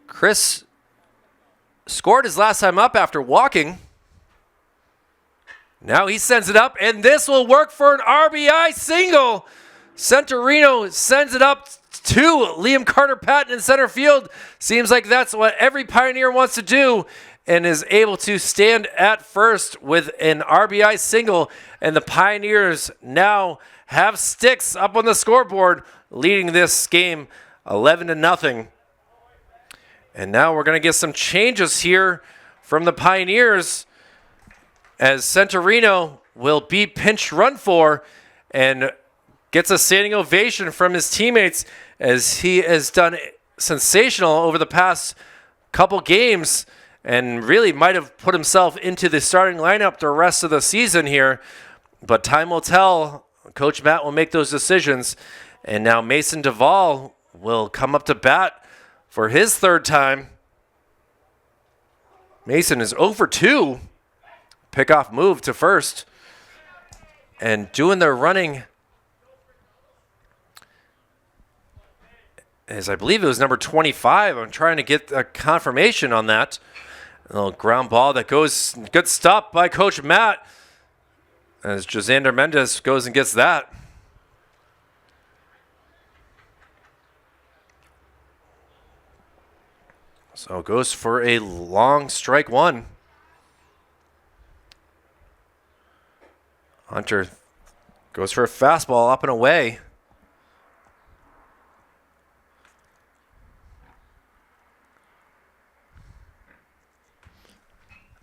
Chris scored his last time up after walking. Now he sends it up, and this will work for an RBI single. Centurino sends it up to Liam Carter-Patton in center field. Seems like that's what every Pioneer wants to do, and is able to stand at first with an RBI single. And the Pioneers now have sticks up on the scoreboard, leading this game 11-0. And now we're going to get some changes here from the Pioneers as Centurino will be pinch run for and gets a standing ovation from his teammates as he has done sensational over the past couple games and really might have put himself into the starting lineup the rest of the season here. But time will tell. Coach Matt will make those decisions. And now Mason Duvall will come up to bat for his third time. Mason is 0 for 2. Pickoff move to first. And doing the running is, I believe it was number 25. I'm trying to get a confirmation on that. A little ground ball that goes, good stop by Coach Matt as Josander Mendez goes and gets that. So goes for a long strike one. Hunter goes for a fastball up and away.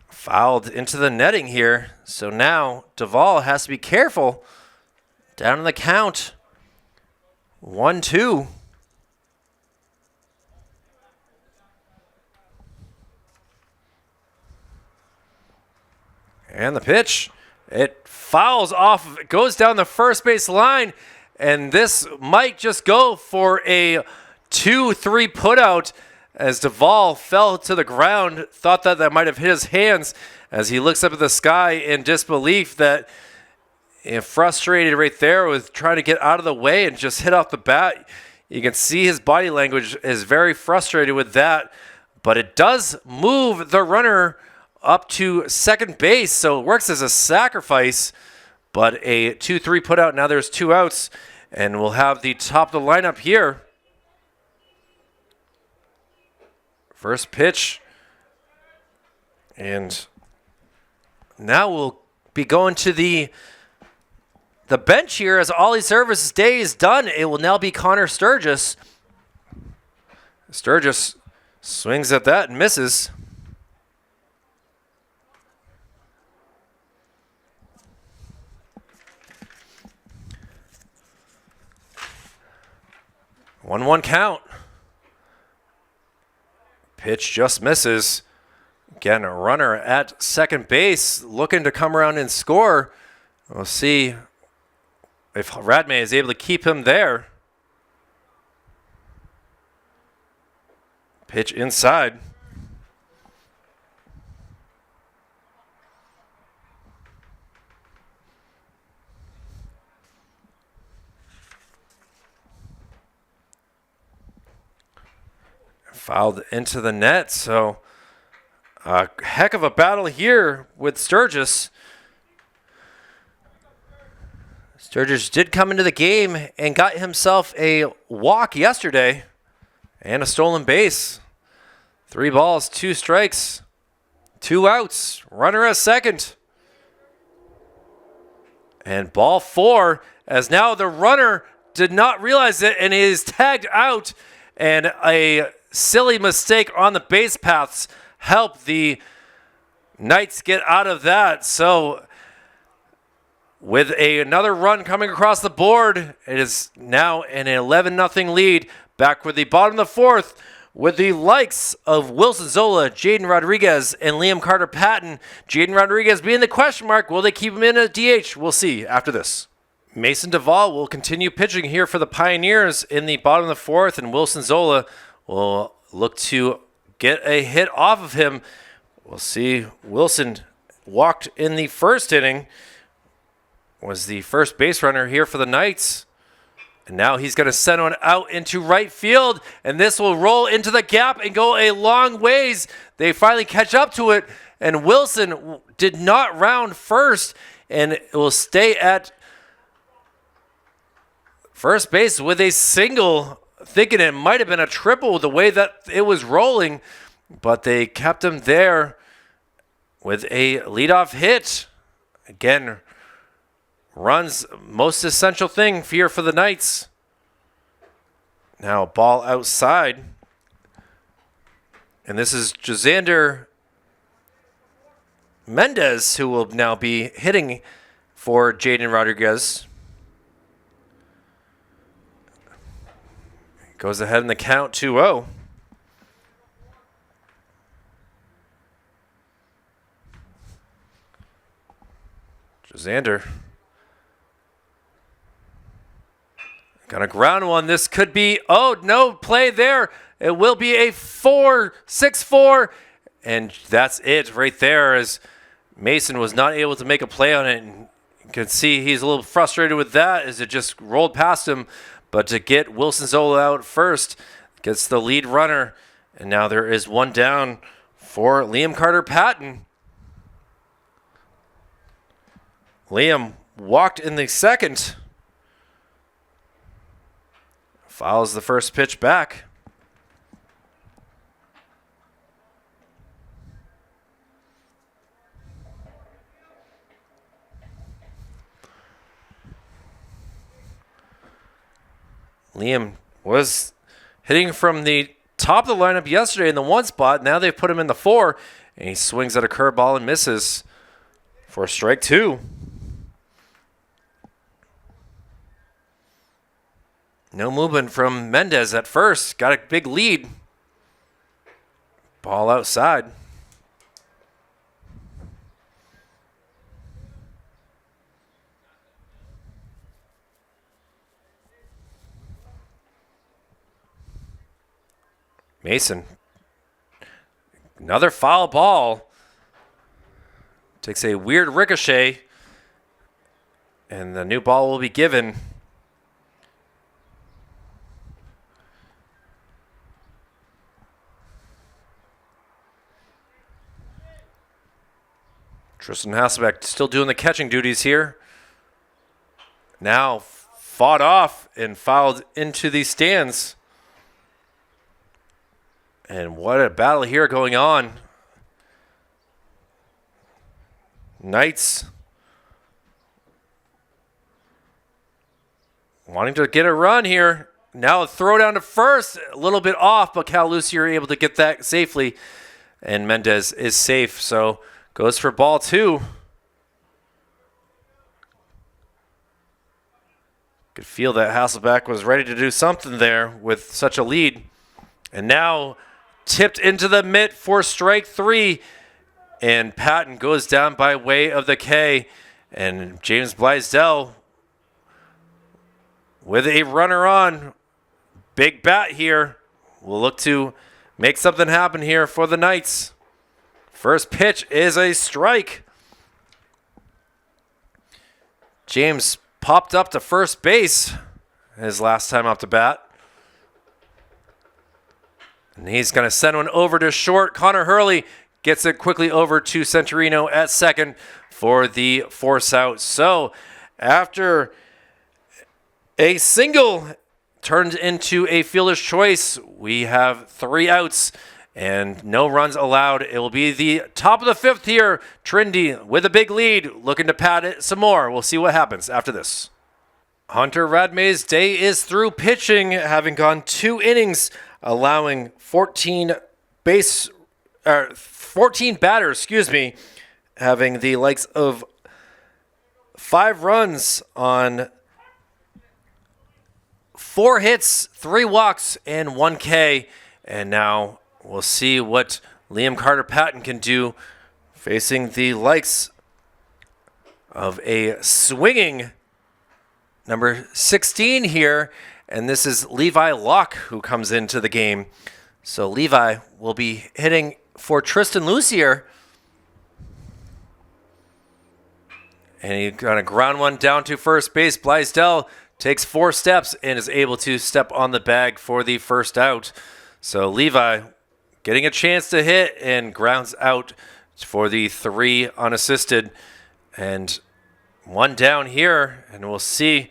Fouled into the netting here. So now Duvall has to be careful. Down in the count. 1-2. And the pitch. It fouls off. It goes down the first base line. And this might just go for a 2-3 putout as Duvall fell to the ground. Thought that might have hit his hands as he looks up at the sky in disbelief that, frustrated right there with trying to get out of the way and just hit off the bat. You can see his body language is very frustrated with that. But it does move the runner up to second base, so it works as a sacrifice. But a 2-3 putout. Now there's 2 outs, and we'll have the top of the lineup here. First pitch. And now we'll be going to the bench here as Ollie Service's day is done. It will now be Connor Sturgis. Sturgis swings at that and misses. One count. Pitch just misses. Again, a runner at second base looking to come around and score. We'll see if Radme is able to keep him there. Pitch inside. Fouled into the net, so a heck of a battle here with Sturgis. Sturgis did come into the game and got himself a walk yesterday and a stolen base. 3 balls, 2 strikes, 2 outs, runner at second. And ball 4, as now the runner did not realize it and is tagged out, and a silly mistake on the base paths help the Knights get out of that. So with another run coming across the board, it is now an 11-0 lead. Back with the bottom of the 4th with the likes of Wilson Zola, Jaden Rodriguez, and Liam Carter-Patton. Jaden Rodriguez being the question mark. Will they keep him in at DH? We'll see after this. Mason Duvall will continue pitching here for the Pioneers in the bottom of the 4th, and Wilson Zola will look to get a hit off of him. We'll see. Wilson walked in the first inning, was the first base runner here for the Knights. And now he's going to send one out into right field, and this will roll into the gap and go a long ways. They finally catch up to it, and Wilson did not round first, and it will stay at first base with a single, thinking it might have been a triple the way that it was rolling, but they kept him there with a leadoff hit. Again, runs most essential thing here for the Knights. Now ball outside. And this is Josander Mendez who will now be hitting for Jaden Rodriguez. Goes ahead in the count 2-0. Josander. Got a ground one. This could be, oh, no play there. It will be a 6-4. And that's it right there, as Mason was not able to make a play on it. And you can see he's a little frustrated with that as it just rolled past him. But to get Wilson Zola out first, gets the lead runner. And now there is one down for Liam Carter-Patton. Liam walked in the second. Fouls the first pitch back. Liam was hitting from the top of the lineup yesterday in the 1 spot. Now they've put him in the 4, and he swings at a curveball and misses for strike 2. No movement from Mendez at first. Got a big lead. Ball outside. Mason. Another foul ball. Takes a weird ricochet. And the new ball will be given. Tristan Hasselbeck still doing the catching duties here. Now fought off and fouled into the stands. And what a battle here going on. Knights wanting to get a run here. Now a throw down to first. A little bit off, but Cal Lucier able to get that safely. And Mendez is safe, so goes for ball 2. Could feel that Hasselbeck was ready to do something there with such a lead. And now tipped into the mitt for strike 3. And Patton goes down by way of the K. And James Blaisdell with a runner on. Big bat here. We'll look to make something happen here for the Knights. First pitch is a strike. James popped up to first base his last time up to bat. And he's going to send one over to short. Connor Hurley gets it quickly over to Centurino at second for the force out. So after a single turned into a fielder's choice, we have 3 outs and no runs allowed. It will be the top of the 5th here. Trinity with a big lead, looking to pad it some more. We'll see what happens after this. Hunter Radmay's day is through pitching, having gone 2 innings, allowing 14 batters, having the likes of 5 runs on 4 hits, 3 walks, and 1 K. And now we'll see what Liam Carter-Patton can do facing the likes of a swinging number 16 here. And this is Levi Locke who comes into the game. So Levi will be hitting for Tristan Lucier. And he's going to ground one down to first base. Blaisdell takes 4 steps and is able to step on the bag for the first out. So Levi getting a chance to hit and grounds out for the 3 unassisted. And 1 down here. And we'll see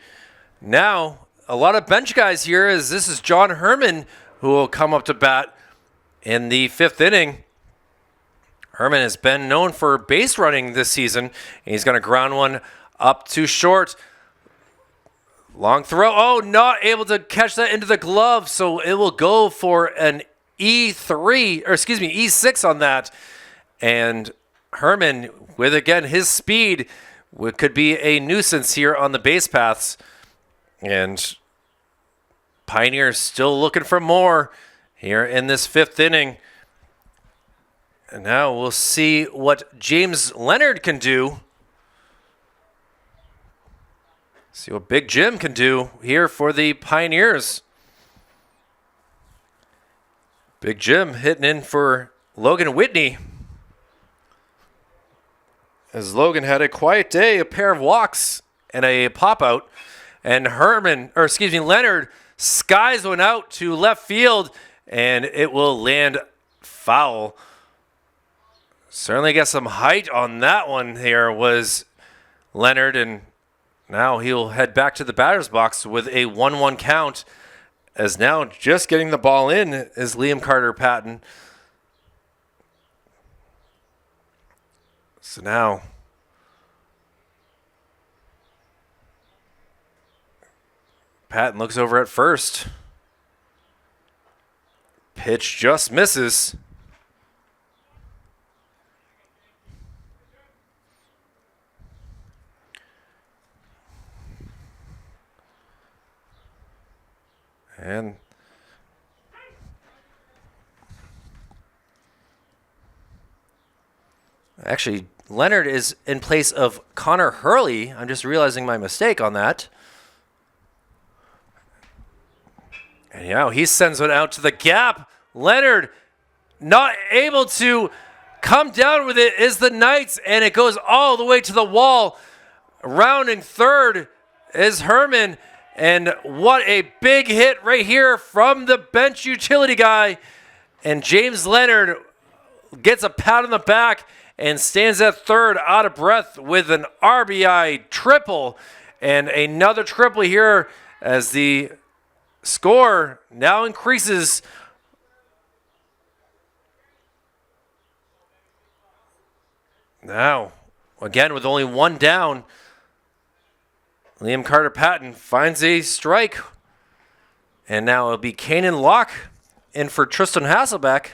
now a lot of bench guys here, as this is John Herman who will come up to bat in the 5th inning. Herman has been known for base running this season. He's going to ground one up to short. Long throw. Oh, not able to catch that into the glove. So it will go for an E6 on that. And Herman, with again his speed, could be a nuisance here on the base paths. And Pioneers still looking for more here in this 5th inning. And now we'll see what James Leonard can do. See what Big Jim can do here for the Pioneers. Big Jim hitting in for Logan Whitney. As Logan had a quiet day, a pair of walks and a pop out. And Leonard skies one out to left field, and it will land foul. Certainly got some height on that one here was Leonard, and now he'll head back to the batter's box with a 1-1 count, as now just getting the ball in is Liam Carter-Patton. So now Patton looks over at first. Pitch just misses. And actually, Leonard is in place of Connor Hurley. I'm just realizing my mistake on that. And yeah, he sends one out to the gap. Leonard not able to come down with it is the Knights, and it goes all the way to the wall. Rounding third is Herman. And what a big hit right here from the bench utility guy. And James Leonard gets a pat on the back and stands at third out of breath with an RBI triple. And another triple here as the score now increases. Now, again, with only one down, Liam Carter-Patton finds a strike. And now it'll be Kanan Locke in for Tristan Hasselbeck.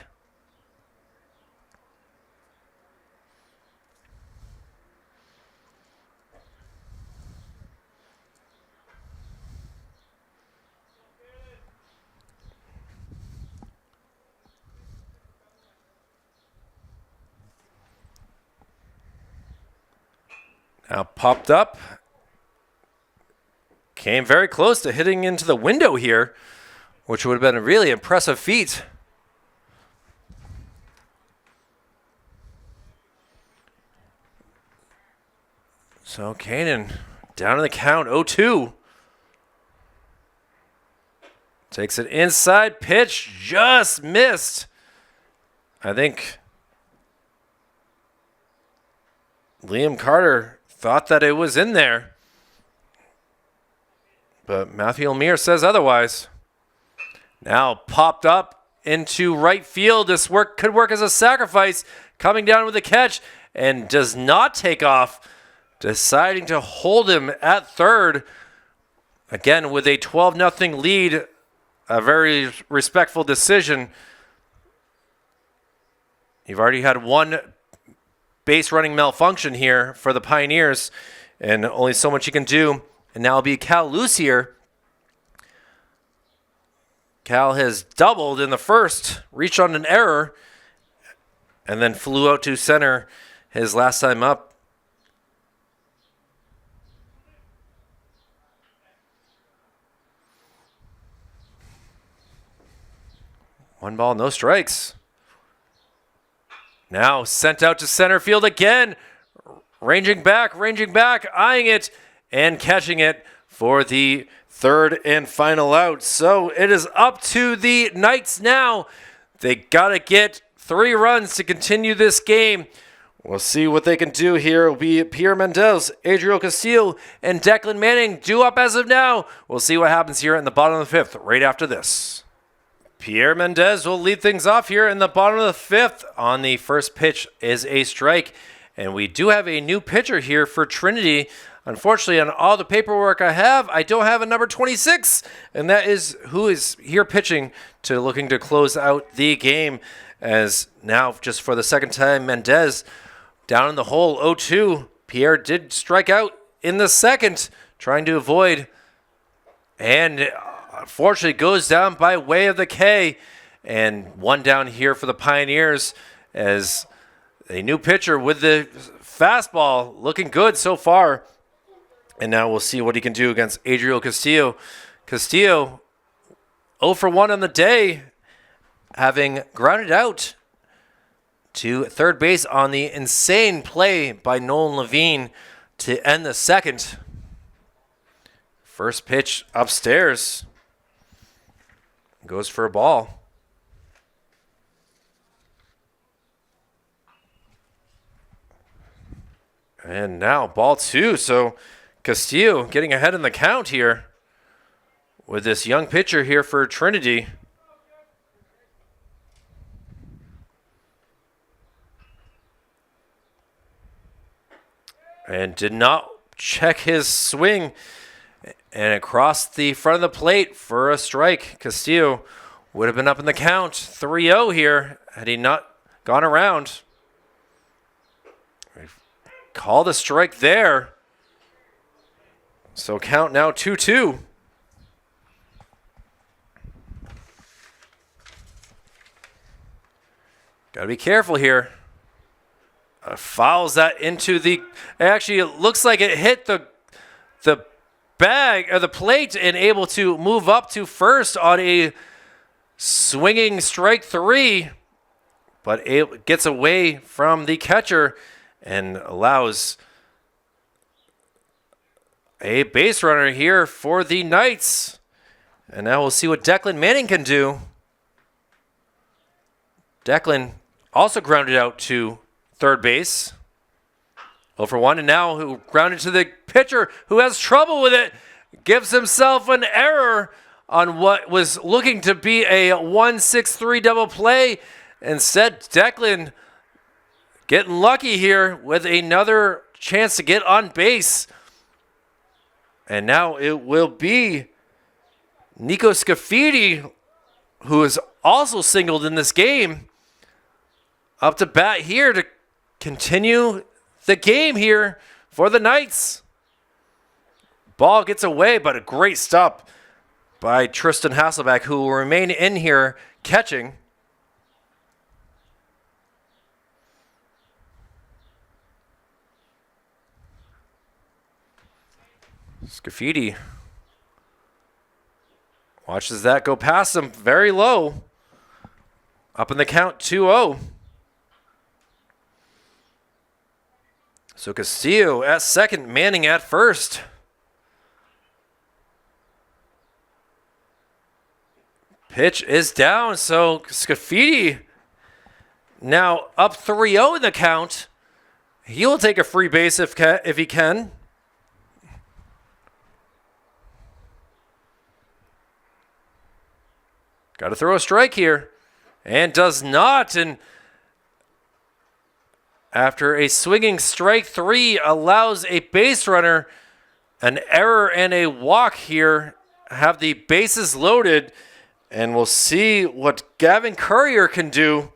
Now popped up. Came very close to hitting into the window here, which would have been a really impressive feat. So Kanan down in the count, 0-2. Takes it inside, pitch just missed. I think Liam Carter thought that it was in there. But Matthew Lemire says otherwise. Now popped up into right field. This could work as a sacrifice. Coming down with a catch and does not take off. Deciding to hold him at third. Again, with a 12-0 lead. A very respectful decision. You've already had one base running malfunction here for the Pioneers. And only so much you can do. And now it'll be Cal Lucier. Cal has doubled in the first, reached on an error, and then flew out to center his last time up. One ball, no strikes. Now sent out to center field again. Ranging back, eyeing it. And catching it for the third and final out. So it is up to the Knights now. They got to get 3 runs to continue this game. We'll see what they can do here. It'll be Pierre Mendez, Adriel Castillo, and Declan Manning due up as of now. We'll see what happens here in the bottom of the 5th right after this. Pierre Mendez will lead things off here in the bottom of the 5th. On the first pitch is a strike. And we do have a new pitcher here for Trinity. Unfortunately, on all the paperwork I don't have a number 26, and that is who is here pitching to looking to close out the game. As now, just for the second time, Mendez down in the hole, 0-2. Pierre did strike out in the second, trying to avoid, and unfortunately goes down by way of the K. And one down here for the Pioneers as a new pitcher with the fastball looking good so far. And now we'll see what he can do against Adriel Castillo. Castillo, 0 for 1 on the day. having grounded out to third base on the insane play by Nolan Levine to end the second. First pitch upstairs. Goes for a ball. And now ball two. So Castillo getting ahead in the count here with this young pitcher here for Trinity. And did not check his swing. And across the front of the plate for a strike. Castillo would have been up in the count. 3-0 here had he not gone around. Call the strike there. So count now 2-2. Got to be careful here. Fouls that into the... Actually, it looks like it hit the bag or the plate and able to move up to first on a swinging strike three. But it gets away from the catcher and allows a base runner here for the Knights. And now we'll see what Declan Manning can do. Declan also grounded out to third base. 0 for 1, and now who grounded to the pitcher who has trouble with it. Gives himself an error on what was looking to be a 1-6-3 double play. Instead, Declan getting lucky here with another chance to get on base. And now it will be Nico Scafidi, who is also singled in this game, up to bat here to continue the game here for the Knights. Ball gets away, but a great stop by Tristan Hasselbeck, who will remain in here catching. Scafidi watches that go past him very low. Up in the count, 2-0. So Castillo at second, Manning at first. Pitch is down, so Scafidi now up 3-0 in the count. He will take a free base if he can. Got to throw a strike here. And does not. And after a swinging strike three, allows a base runner an error and a walk here. Have the bases loaded. And we'll see what Gavin Courier can do.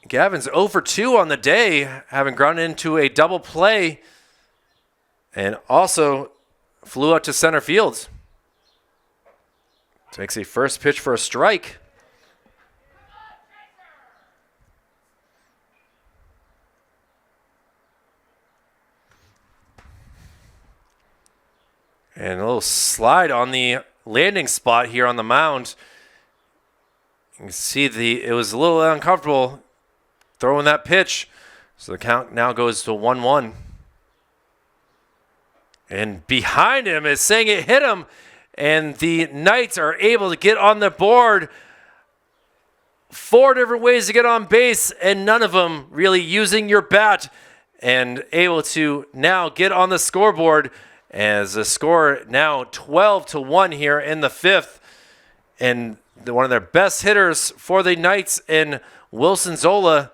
Gavin's 0 for 2 on the day, having grounded into a double play. And also flew out to center field. Takes a first pitch for a strike. And a little slide on the landing spot here on the mound. You can see it was a little uncomfortable throwing that pitch. So the count now goes to 1-1. And behind him is saying it hit him. And the Knights are able to get on the board. 4 different ways to get on base, and none of them really using your bat. And able to now get on the scoreboard as the score now 12-1 here in the 5th. And one of their best hitters for the Knights in Wilson Zola.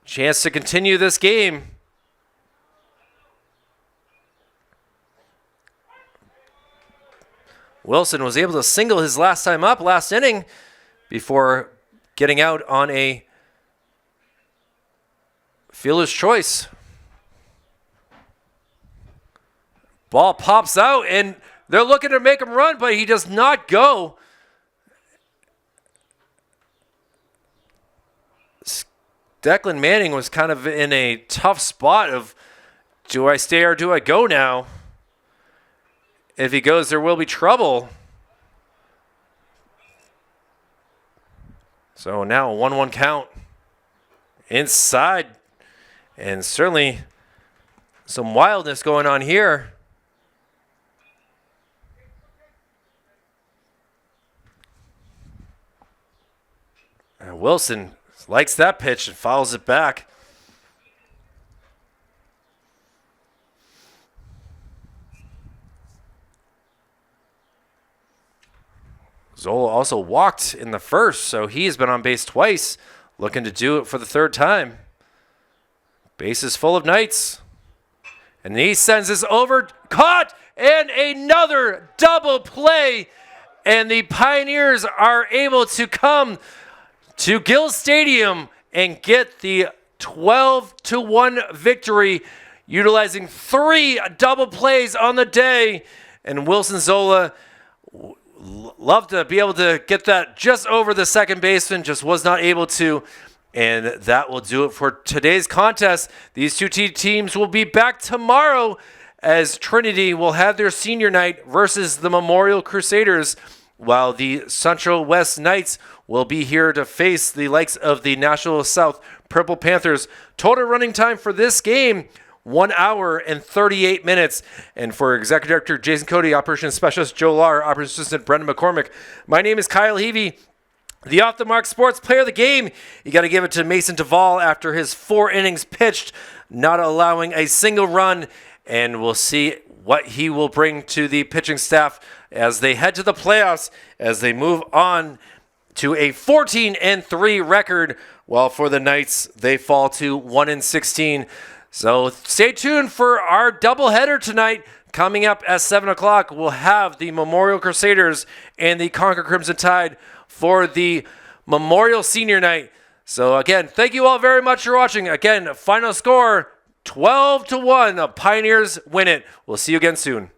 Chance to continue this game. Wilson was able to single his last time up, last inning, before getting out on a fielder's choice. Ball pops out, and they're looking to make him run, but he does not go. Declan Manning was kind of in a tough spot of, do I stay or do I go now? If he goes, there will be trouble. So now a 1-1 count inside. And certainly some wildness going on here. And Wilson likes that pitch and fouls it back. Zola also walked in the first, so he's been on base twice, looking to do it for the third time. Base is full of Knights. And he sends this over, caught, and another double play. And the Pioneers are able to come to Gill Stadium and get the 12-1 victory, utilizing 3 double plays on the day. And Wilson Zola loved to be able to get that just over the second baseman, just was not able to. And that will do it for today's contest. These two teams will be back tomorrow as Trinity will have their senior night versus the Memorial Crusaders, while the Central West Knights will be here to face the likes of the National South Purple Panthers. Total running time for this game, 1 hour and 38 minutes. And for Executive Director Jason Cody, Operations Specialist Joe Lahr, Operations Assistant Brendan McCormick, my name is Kyle Heavey. The Off the Mark Sports Player of the Game, you got to give it to Mason Duvall after his 4 innings pitched, not allowing a single run. And we'll see what he will bring to the pitching staff as they head to the playoffs, as they move on to a 14-3 record, while for the Knights, they fall to 1-16. So stay tuned for our doubleheader tonight. Coming up at 7 o'clock, we'll have the Memorial Crusaders and the Concord Crimson Tide for the Memorial Senior Night. So again, thank you all very much for watching. Again, final score, 12-1. The Pioneers win it. We'll see you again soon.